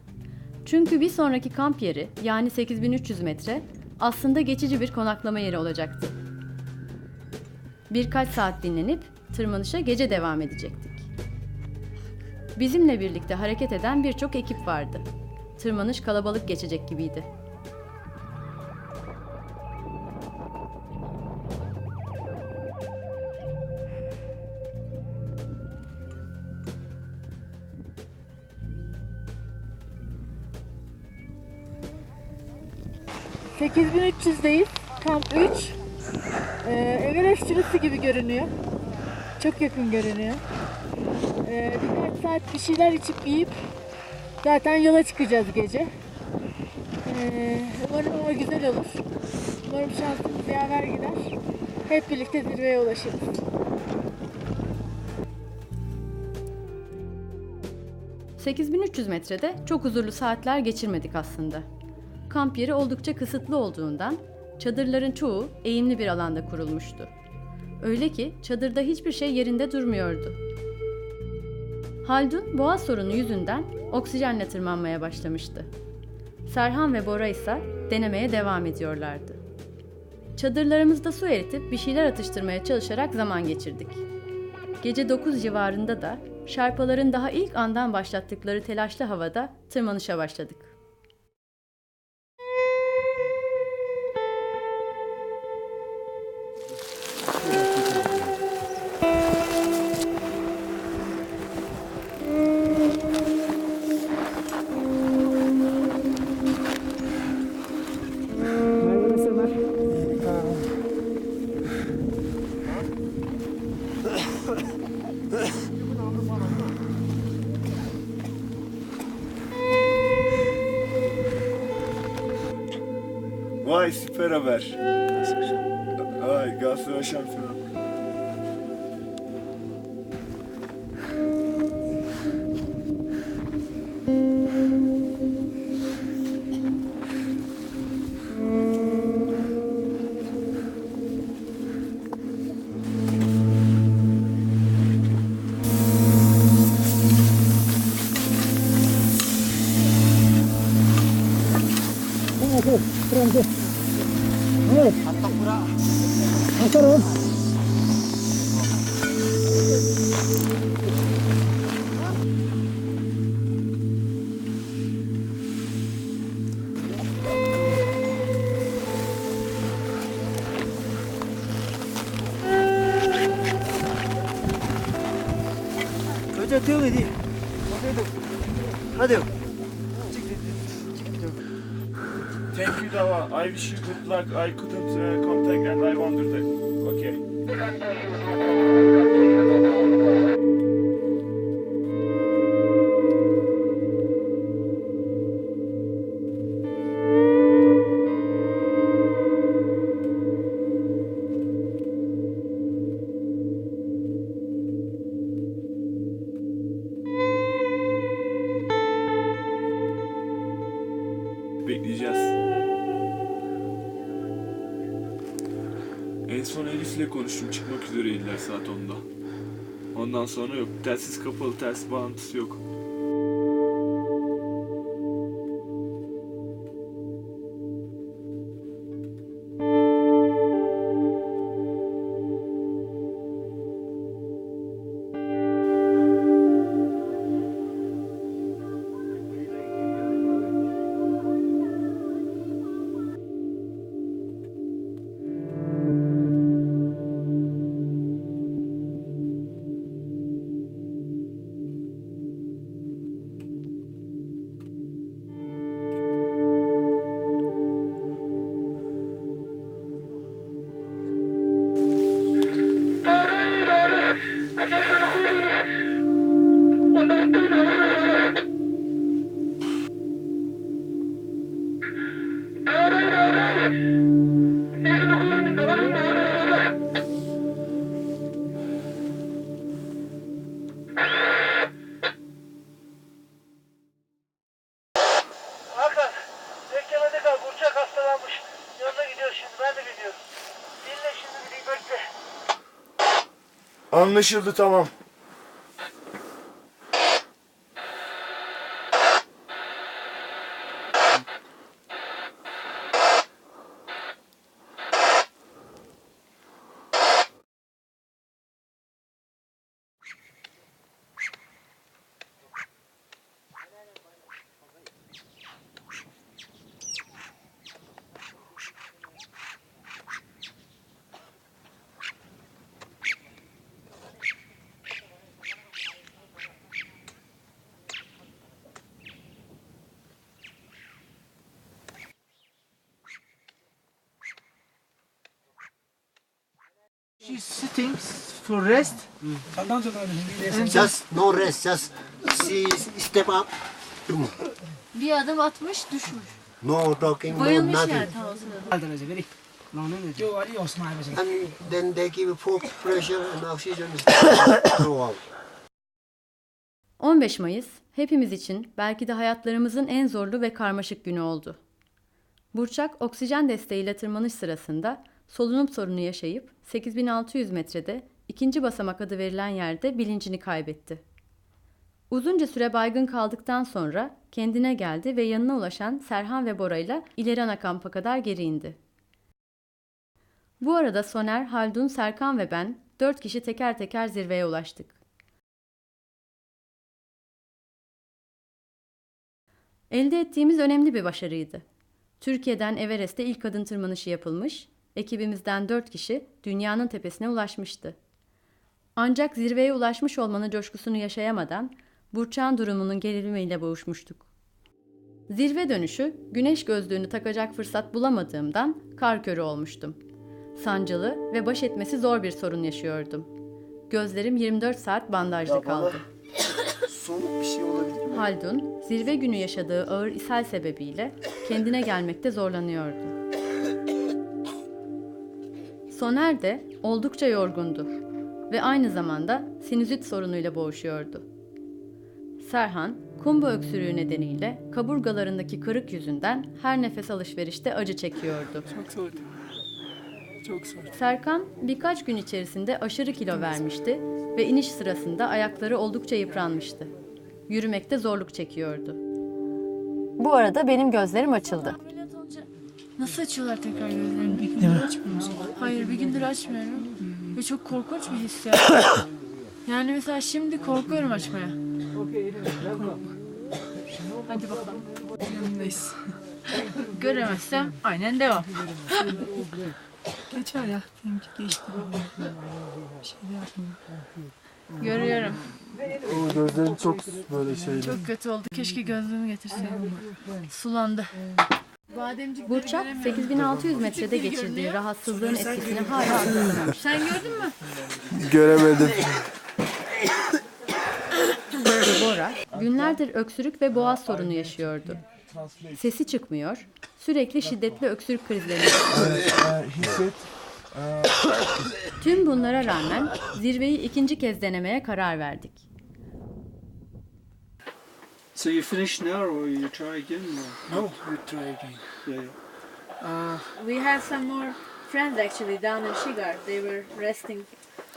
Çünkü bir sonraki kamp yeri yani 8300 metre aslında geçici bir konaklama yeri olacaktı. Birkaç saat dinlenip tırmanışa gece devam edecektik. Bizimle birlikte hareket eden birçok ekip vardı. Tırmanış kalabalık geçecek gibiydi. ...8300'deyiz. Kamp 3. Everest şurası gibi görünüyor. Çok yakın görünüyor. Birkaç saat bir şeyler içip yiyip zaten yola çıkacağız gece. Umarım ama güzel olur. Umarım şansımız yaver gider. Hep birlikte zirveye ulaşırız. ...8300 metrede çok huzurlu saatler geçirmedik aslında. Kamp yeri oldukça kısıtlı olduğundan çadırların çoğu eğimli bir alanda kurulmuştu. Öyle ki çadırda hiçbir şey yerinde durmuyordu. Haldun boğaz sorunu yüzünden oksijenle tırmanmaya başlamıştı. Serhan ve Bora ise denemeye devam ediyorlardı. Çadırlarımızda su eritip bir şeyler atıştırmaya çalışarak zaman geçirdik. Gece 9 civarında da Şerpaların daha ilk andan başlattıkları telaşlı havada tırmanışa başladık. Vay süper haber. Vay Galatasaray şampiyonu. Hadi. Thank you Dava. I wish you good luck. I couldn't contact and I wondered. Okay. Bekleyeceğiz. En son Elif'le konuştum. Çıkmak üzereydiler saat 10'da. Ondan sonra yok. Telsiz kapalı, telsiz bağlantısı yok. Hakan, beklemede kal. Burçak hastalanmış. Yanına gidiyoruz şimdi. Ben de gidiyorum. Dinle şimdi bir bekle. Anlaşıldı, tamam. She's sitting for rest. Just no rest, just she step up. Bir adım atmış düşmüş. No talking, no Bayılmış nothing. yani tam o sırada. And then they give full pressure and oxygen throughout. 15 Mayıs hepimiz için belki de hayatlarımızın en zorlu ve karmaşık günü oldu. Burçak oksijen desteğiyle tırmanış sırasında solunum sorunu yaşayıp 8600 metrede 2. basamak adı verilen yerde bilincini kaybetti. Uzunca süre baygın kaldıktan sonra kendine geldi ve yanına ulaşan Serhan ve Bora ile ileri ana kampa kadar geri indi. Bu arada Soner, Haldun, Serkan ve ben 4 kişi teker teker zirveye ulaştık. Elde ettiğimiz önemli bir başarıydı. Türkiye'den Everest'te ilk kadın tırmanışı yapılmış, ekibimizden 4 kişi dünyanın tepesine ulaşmıştı. Ancak zirveye ulaşmış olmanın coşkusunu yaşayamadan Burçak'ın durumunun gerilimiyle boğuşmuştuk. Zirve dönüşü güneş gözlüğünü takacak fırsat bulamadığımdan kar körü olmuştum. Sancılı ve baş etmesi zor bir sorun yaşıyordum. Gözlerim 24 saat bandajlı kaldı. Soğuk bir şey olabilir mi? Haldun, zirve günü yaşadığı ağır ishal sebebiyle kendine gelmekte zorlanıyordu. Soner de oldukça yorgundu ve aynı zamanda sinüzit sorunuyla boğuşuyordu. Serhan, kumba öksürüğü nedeniyle kaburgalarındaki kırık yüzünden her nefes alışverişte acı çekiyordu. Çok zor. Çok zor. Serkan birkaç gün içerisinde aşırı kilo vermişti ve iniş sırasında ayakları oldukça yıpranmıştı. Yürümekte zorluk çekiyordu. Bu arada benim gözlerim açıldı. Nasıl açıyorlar tekrar gözlerini? Bir gündür açmıyorsun. Hayır, bir gündür açmıyorum. Ve çok korkunç bir his ya. Yani mesela şimdi korkuyorum açmaya. Hadi bakalım. Yanındayız. Göremezsem aynen devam. Geçer ya. Benimki geçti. Bir şey de yapmıyorum. Görüyorum. O gözlerim çok böyle şeydi. Çok kötü oldu. Keşke gözlüğümü getirseydim. Sulandı. Burçak 8600 metrede geçirdiği rahatsızlığın etkisini hala atlatamamış. Sen gördün mü? Göremedim. Bora günlerdir öksürük ve boğaz sorunu yaşıyordu. Sesi çıkmıyor, sürekli şiddetli öksürük krizleri yaşıyordu. Tüm bunlara rağmen zirveyi ikinci kez denemeye karar verdik. So you finished now or you try again? No, we try again. Yeah. We have some more friends actually down in Shigar. They were resting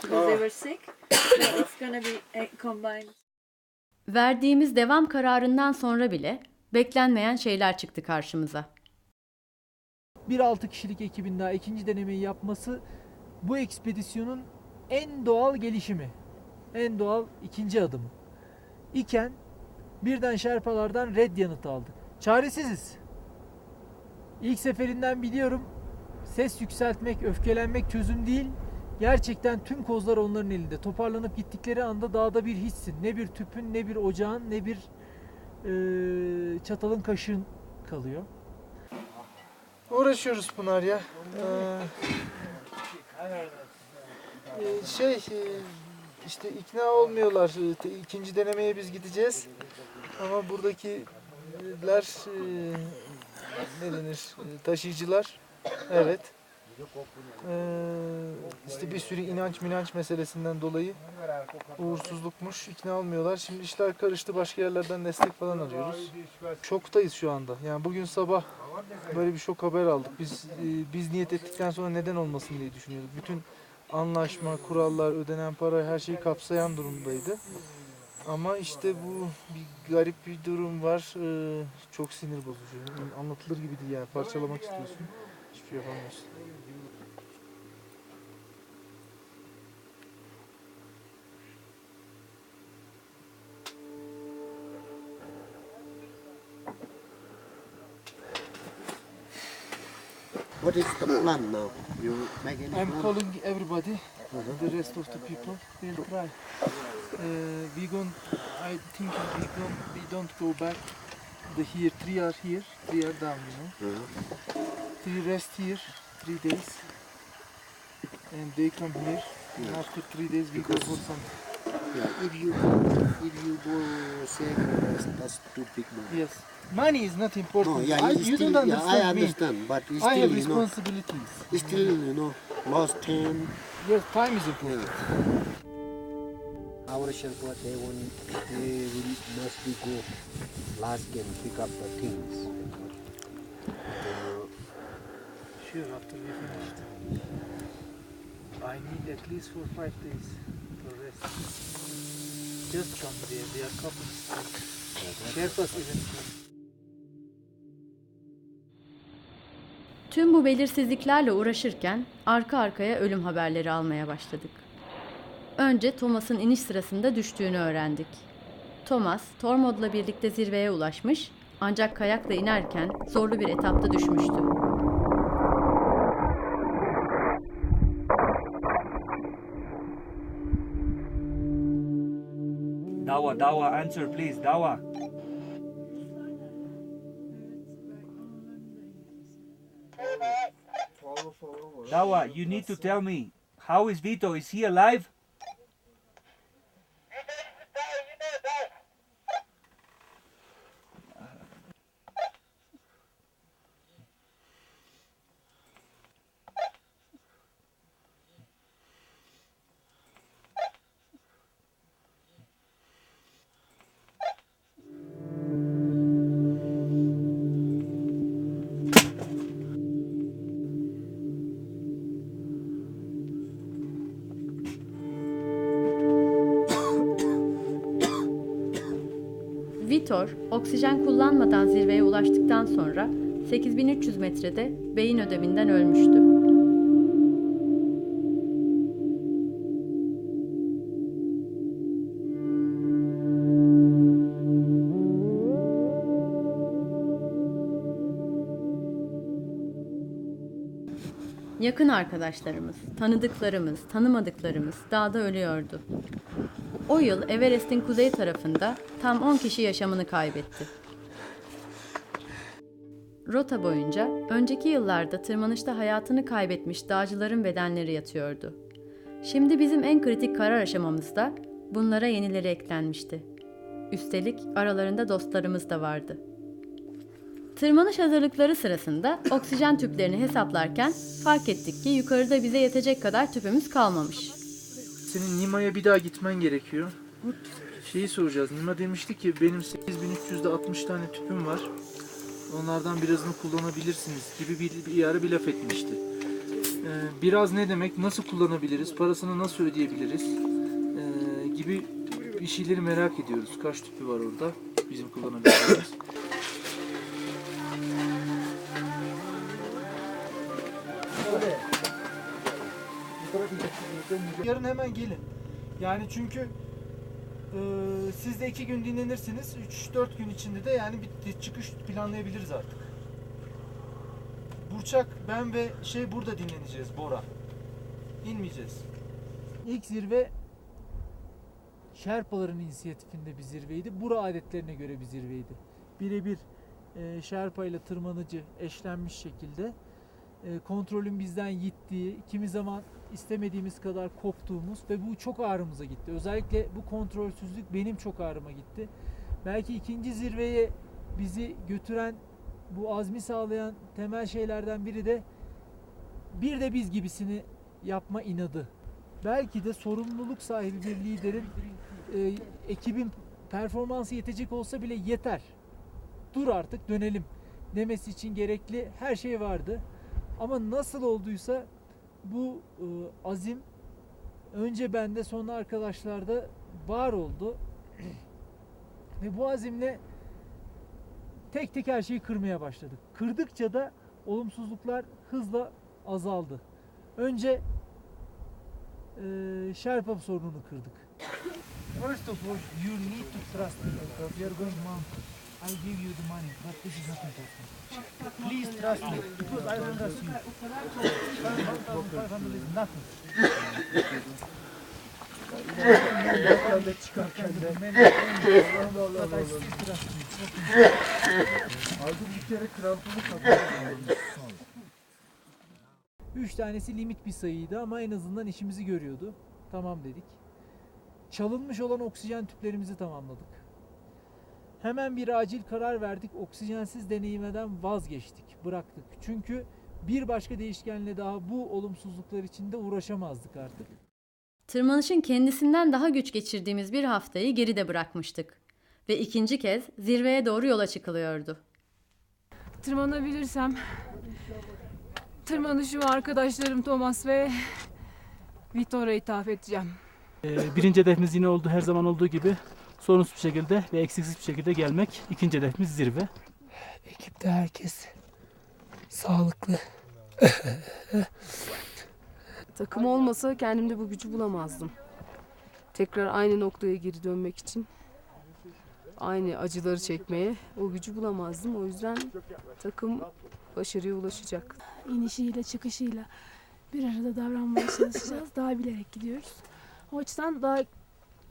because Oh. they were sick. It's gonna be combined. Verdiğimiz devam kararından sonra bile beklenmeyen şeyler çıktı karşımıza. 1-6 kişilik ekibin daha ikinci denemeyi yapması bu ekspedisyonun en doğal gelişimi. En doğal ikinci adımı. İken birden Şerpalardan red yanıtı aldık. Çaresiziz. İlk seferinden biliyorum, ses yükseltmek, öfkelenmek çözüm değil. Gerçekten tüm kozlar onların elinde. Toparlanıp gittikleri anda dağda bir hissin. Ne bir tüpün, ne bir ocağın, ne bir çatalın, kaşığın kalıyor. Uğraşıyoruz Pınar ya. İşte ikna olmuyorlar. İkinci denemeye biz gideceğiz. Ama buradakiler ne denir? Taşıyıcılar. Evet. İşte bir sürü inanç meselesinden dolayı uğursuzlukmuş. İkna olmuyorlar. Şimdi işler karıştı. Başka yerlerden destek falan arıyoruz. Şoktayız şu anda. Yani bugün sabah böyle bir şok haber aldık. Biz niyet ettikten sonra neden olmasın diye düşünüyorduk. Bütün anlaşma, kurallar, ödenen para her şeyi kapsayan durumdaydı. Ama işte bu bir garip bir durum var. Çok sinir bozucu. Anlatılır gibi değil yani. Parçalamak istiyorsun. Hiçbir şey yapamıyorsun. What is the plan now? You make any I'm plan? calling everybody, the rest of the people. We'll try. I think we don't go back. Here, 3 are here, 3 are down, you know. 3 rest here, 3 days, and they come here. And after 3 days, we go for something. Yeah, if you go say that's too big money. Yes, money is not important. No, yeah, you don't understand I me. understand, but it's I still, have responsibilities. It's still, lost time. Yes, time is important. Our Sherpa, must be go last and pick up the things. Sure, after we finished. I need at least 4-5 days for rest. Just come there, they are couples. Sherpas even. Tüm bu belirsizliklerle uğraşırken arka arkaya ölüm haberleri almaya başladık. Önce Thomas'ın iniş sırasında düştüğünü öğrendik. Thomas, Tormod'la birlikte zirveye ulaşmış ancak kayakla inerken zorlu bir etapta düşmüştü. Dawa, answer please, Dawa. Dawa, you need to tell me, how is Vito? Is he alive? Vitor, oksijen kullanmadan zirveye ulaştıktan sonra 8300 metrede beyin ödeminden ölmüştü. Yakın arkadaşlarımız, tanıdıklarımız, tanımadıklarımız dağda ölüyordu. O yıl Everest'in kuzey tarafında tam 10 kişi yaşamını kaybetti. Rota boyunca önceki yıllarda tırmanışta hayatını kaybetmiş dağcıların bedenleri yatıyordu. Şimdi bizim en kritik karar aşamamızda bunlara yenileri eklenmişti. Üstelik aralarında dostlarımız da vardı. Tırmanış hazırlıkları sırasında oksijen tüplerini hesaplarken fark ettik ki yukarıda bize yetecek kadar tüpümüz kalmamış. Senin Nima'ya bir daha gitmen gerekiyor. Şeyi soracağız. Nima demişti ki benim 8300'de 60 tane tüpüm var. Onlardan birazını kullanabilirsiniz gibi bir laf etmişti. Biraz ne demek? Nasıl kullanabiliriz? Parasını nasıl ödeyebiliriz? gibi bir şeyleri merak ediyoruz. Kaç tüpü var orada bizim kullanabileceğimiz. Yarın hemen gelin. Yani çünkü siz de 2 gün dinlenirsiniz. 3-4 gün içinde de yani bir çıkış planlayabiliriz artık. Burçak, ben ve burada dinleneceğiz, Bora. İnmeyeceğiz. İlk zirve Şerpaların inisiyatifinde bir zirveydi. Bura adetlerine göre bir zirveydi. Birebir Şerpa ile tırmanıcı eşlenmiş şekilde kontrolün bizden gittiği, kimi zaman istemediğimiz kadar koptuğumuz ve bu çok ağrımıza gitti. Özellikle bu kontrolsüzlük benim çok ağrıma gitti. Belki ikinci zirveye bizi götüren, bu azmi sağlayan temel şeylerden biri de bir de biz gibisini yapma inadı. Belki de sorumluluk sahibi bir liderin ekibin performansı yetecek olsa bile yeter. Dur artık dönelim demesi için gerekli her şey vardı. Ama nasıl olduysa bu azim önce bende sonra arkadaşlarda var oldu. Ve bu azimle tek tek her şeyi kırmaya başladık. Kırdıkça da olumsuzluklar hızla azaldı. Önce Şerpa sorununu kırdık. First of all, you need to trust me because you are going mountain. I give you the money, but this is not important. Please trust me because I don't trust you. 1,500 is nothing. Aldım bir kere kramponu kapatdım. 3 tanesi limit bir sayıydı ama en azından işimizi görüyordu. Tamam dedik. Çalınmış olan oksijen tüplerimizi tamamladık. Hemen bir acil karar verdik. Oksijensiz deneyimden vazgeçtik, bıraktık. Çünkü bir başka değişkenle daha bu olumsuzluklar içinde uğraşamazdık artık. Tırmanışın kendisinden daha güç geçirdiğimiz bir haftayı geride bırakmıştık. Ve ikinci kez zirveye doğru yola çıkılıyordu. Tırmanabilirsem tırmanışımı arkadaşlarım Thomas ve Vitor'a ithaf edeceğim. Birinci hedefimiz yine her zaman olduğu gibi sorunsuz bir şekilde ve eksiksiz bir şekilde gelmek. İkinci hedefimiz zirve. Ekipte herkes sağlıklı. Takım olmasa kendimde bu gücü bulamazdım. Tekrar aynı noktaya geri dönmek için, aynı acıları çekmeye o gücü bulamazdım. O yüzden takım başarıya ulaşacak. İnişiyle çıkışıyla bir arada davranmaya çalışacağız. Daha bilerek gidiyoruz. O açıdan daha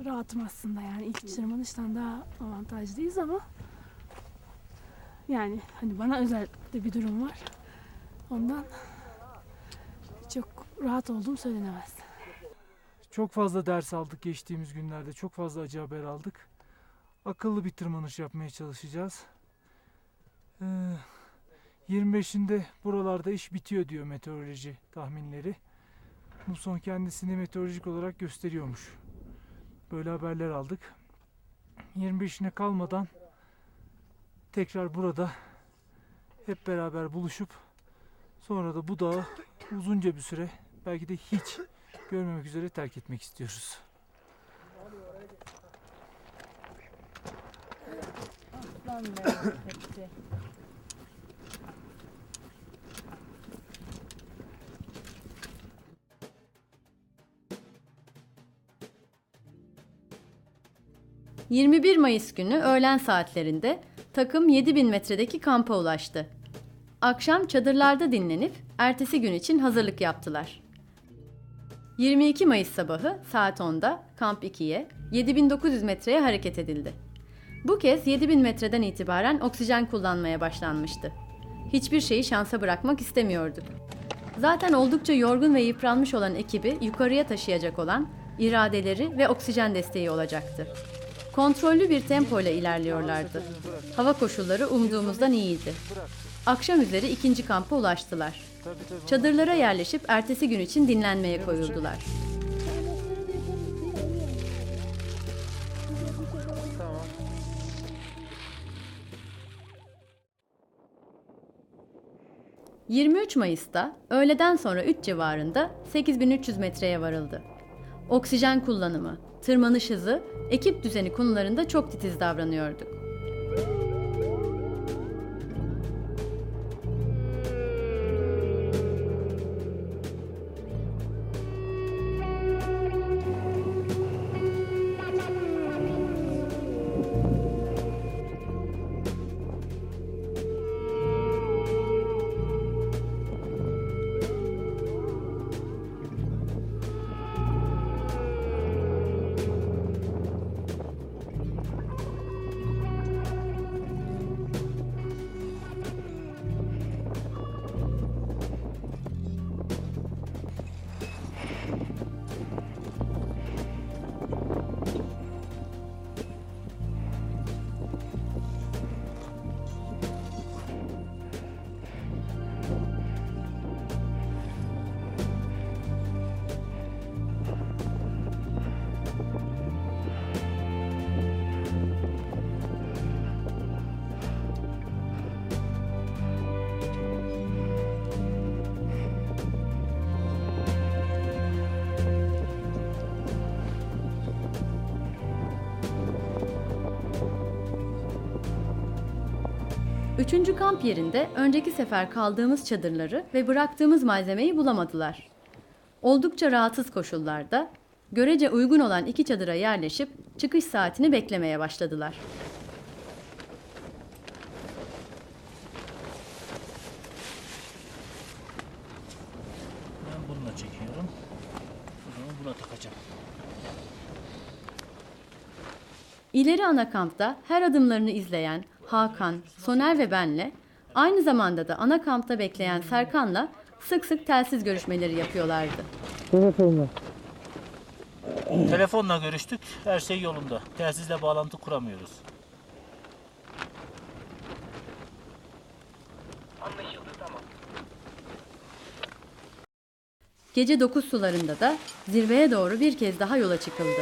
rahatım aslında, yani ilk tırmanıştan daha avantajlıyız ama yani hani bana özel de bir durum var. Ondan çok rahat olduğum söylenemez. Çok fazla ders aldık geçtiğimiz günlerde. Çok fazla acı haber aldık. Akıllı bir tırmanış yapmaya çalışacağız. 25'inde buralarda iş bitiyor diyor meteoroloji tahminleri. Muson kendisini meteorolojik olarak gösteriyormuş. Böyle haberler aldık. 25'ine kalmadan tekrar burada hep beraber buluşup sonra da bu dağı uzunca bir süre, belki de hiç görmemek üzere terk etmek istiyoruz. ...21 Mayıs günü öğlen saatlerinde takım 7000 metredeki kampa ulaştı. Akşam çadırlarda dinlenip ertesi gün için hazırlık yaptılar. 22 Mayıs sabahı saat 10'da kamp 2'ye 7900 metreye hareket edildi. Bu kez 7000 metreden itibaren oksijen kullanmaya başlanmıştı. Hiçbir şeyi şansa bırakmak istemiyorduk. Zaten oldukça yorgun ve yıpranmış olan ekibi yukarıya taşıyacak olan iradeleri ve oksijen desteği olacaktı. Kontrollü bir tempo ile ilerliyorlardı. Hava koşulları umduğumuzdan iyiydi. Akşam üzeri ikinci kampa ulaştılar. Çadırlara yerleşip ertesi gün için dinlenmeye koyuldular. Tamam. ...23 Mayıs'ta öğleden sonra 3 civarında 8300 metreye varıldı. Oksijen kullanımı, tırmanış hızı, ekip düzeni konularında çok titiz davranıyorduk. Üçüncü kamp yerinde önceki sefer kaldığımız çadırları ve bıraktığımız malzemeyi bulamadılar. Oldukça rahatsız koşullarda, görece uygun olan 2 çadıra yerleşip çıkış saatini beklemeye başladılar. Ben bununla çekiyorum. O zaman buna takacağım. İleri ana kampta her adımlarını izleyen Hakan, Soner ve benle, aynı zamanda da ana kampta bekleyen Serkan'la sık sık telsiz görüşmeleri yapıyorlardı. Telefonla görüştük. Her şey yolunda. Telsizle bağlantı kuramıyoruz. Anlaşıldı, tamam. Gece 9 sularında da zirveye doğru bir kez daha yola çıkıldı.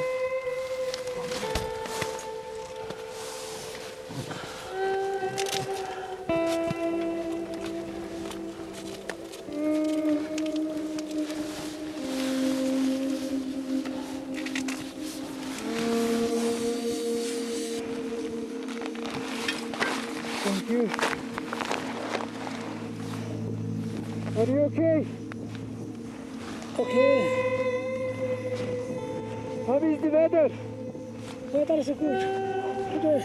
Thank you. Are you okay? Okay. How is the weather? Weather is good today.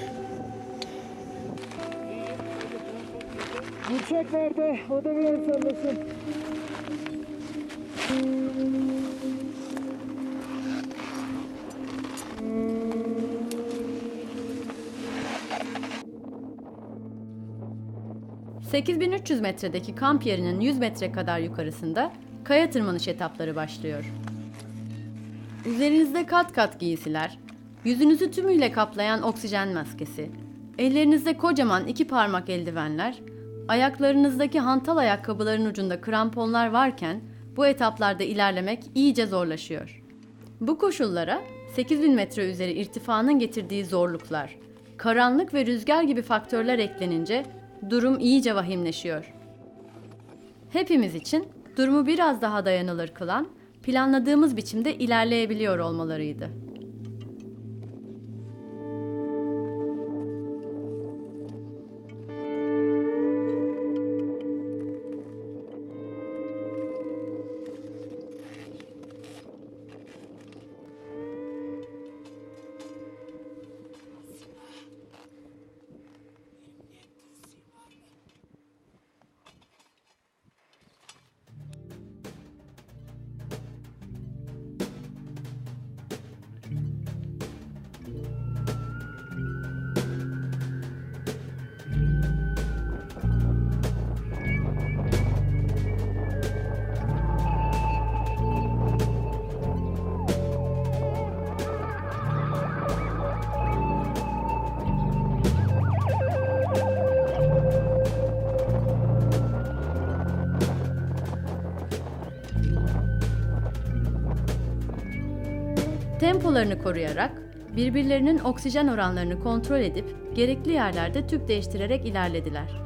Burçak nerede? O da biraz sallasın. ...8300 metredeki kamp yerinin 100 metre kadar yukarısında kaya tırmanış etapları başlıyor. Üzerinizde kat kat giysiler, yüzünüzü tümüyle kaplayan oksijen maskesi, ellerinizde kocaman 2 parmak eldivenler, ayaklarınızdaki hantal ayakkabıların ucunda kramponlar varken bu etaplarda ilerlemek iyice zorlaşıyor. Bu koşullara 8000 metre üzeri irtifanın getirdiği zorluklar, karanlık ve rüzgar gibi faktörler eklenince durum iyice vahimleşiyor. Hepimiz için durumu biraz daha dayanılır kılan, planladığımız biçimde ilerleyebiliyor olmalarıydı. Tempolarını koruyarak, birbirlerinin oksijen oranlarını kontrol edip gerekli yerlerde tüp değiştirerek ilerlediler.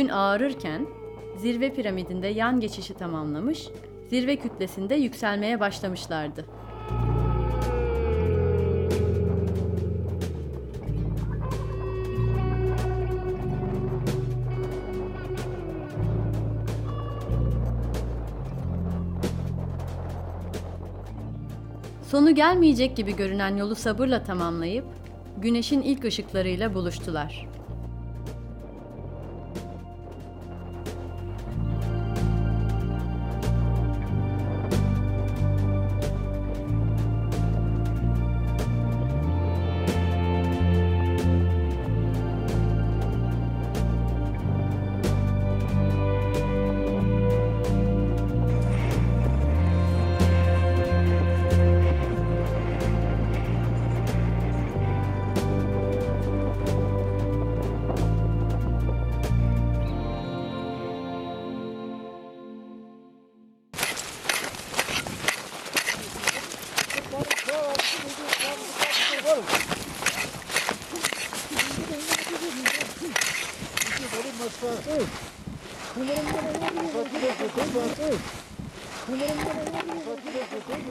Gün ağarırken zirve piramidinde yan geçişi tamamlamış, zirve kütlesinde yükselmeye başlamışlardı. Sonu gelmeyecek gibi görünen yolu sabırla tamamlayıp güneşin ilk ışıklarıyla buluştular.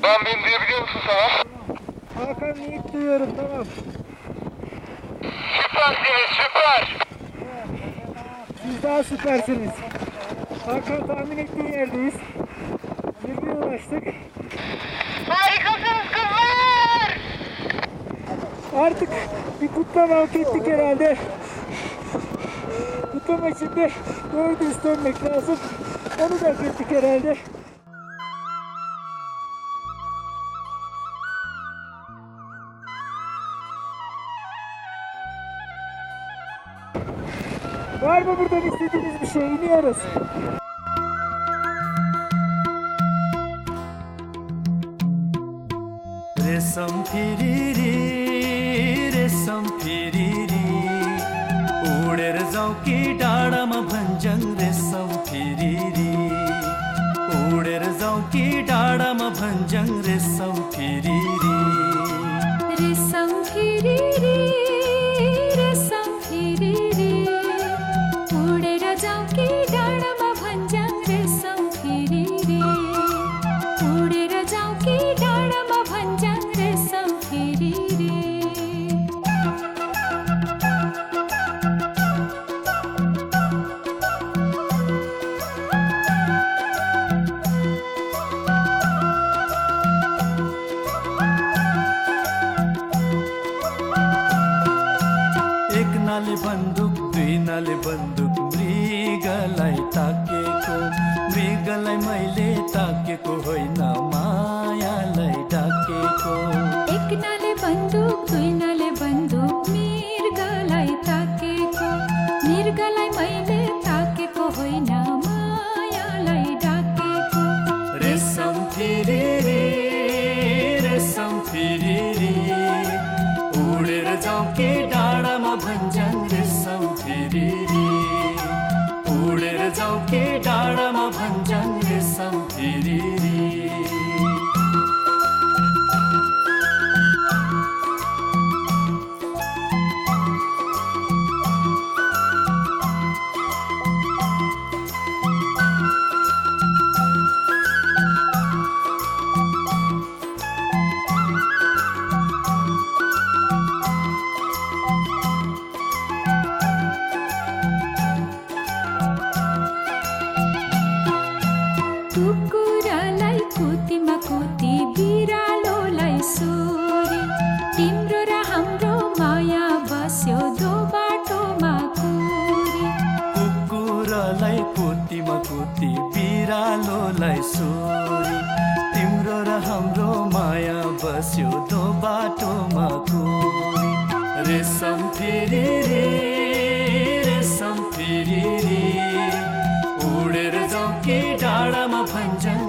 Ben beni duyabiliyor musun sana? Hakan ilk duyuyorum, tamam. Süpersiniz, süper. Siz daha süpersiniz. Hakan tahmin ettiğin yerdeyiz. Zirveye ulaştık. Harikasınız kızlar. Artık bir kutlama hak ettik herhalde. Kutlama için de doğru düz dönmek lazım. Onu da hak ettik herhalde. Var mı buradan istediğiniz bir şey? İniyoruz. रेशम फिरिरी रेशम फिरिरी उडेर जाऊ की डाँडामा भन्ज्याङ रेशम फिरिरी उडेर जाऊ की डाँडामा भन्ज्याङ रेशम फिरिरी रेशम फिरिरी रेशम फिरिरी उडेर जाऊ की डाँडामा भन्ज्याङ रेशम फिरिरी उडेर जाऊ की डाँडामा भन्ज्याङ रेशम फिरिरी एक नाले बन्दुक दुई नाले बन्दुक मृगलाई ताकेको मृगलाई मैले ताकेको होइन मायालाई डाकेको एक नाले बन्दुक दुई नाले बन्दुक मृगलाई ताकेको मृगलाई मैले ताकेको होइन मायालाई डाकेको रेशम फिरिरी रेशम फिरिरी उडेर जाऊ के डाँडामा भन्ज्याङ रेशम फिरिरी उडेर जाऊ के डाँडामा भन्ज्याङ रेशम फिरिरी कुकुरालाई कुतीमा कुती बिरालोलाई सोरी तिम्रो र हाम्रो माया बस्यो दो बाटोमा कुरी कुकुरलाई कुतीमा कुती बिरालोलाई सोरी तिम्रो र हाम्रो माया बस्यो दो बाटोमा कुरी रेशम फिरिरी रेशम फिरिरी उडेर जाऊ के डाँडामा भन्ज्याङ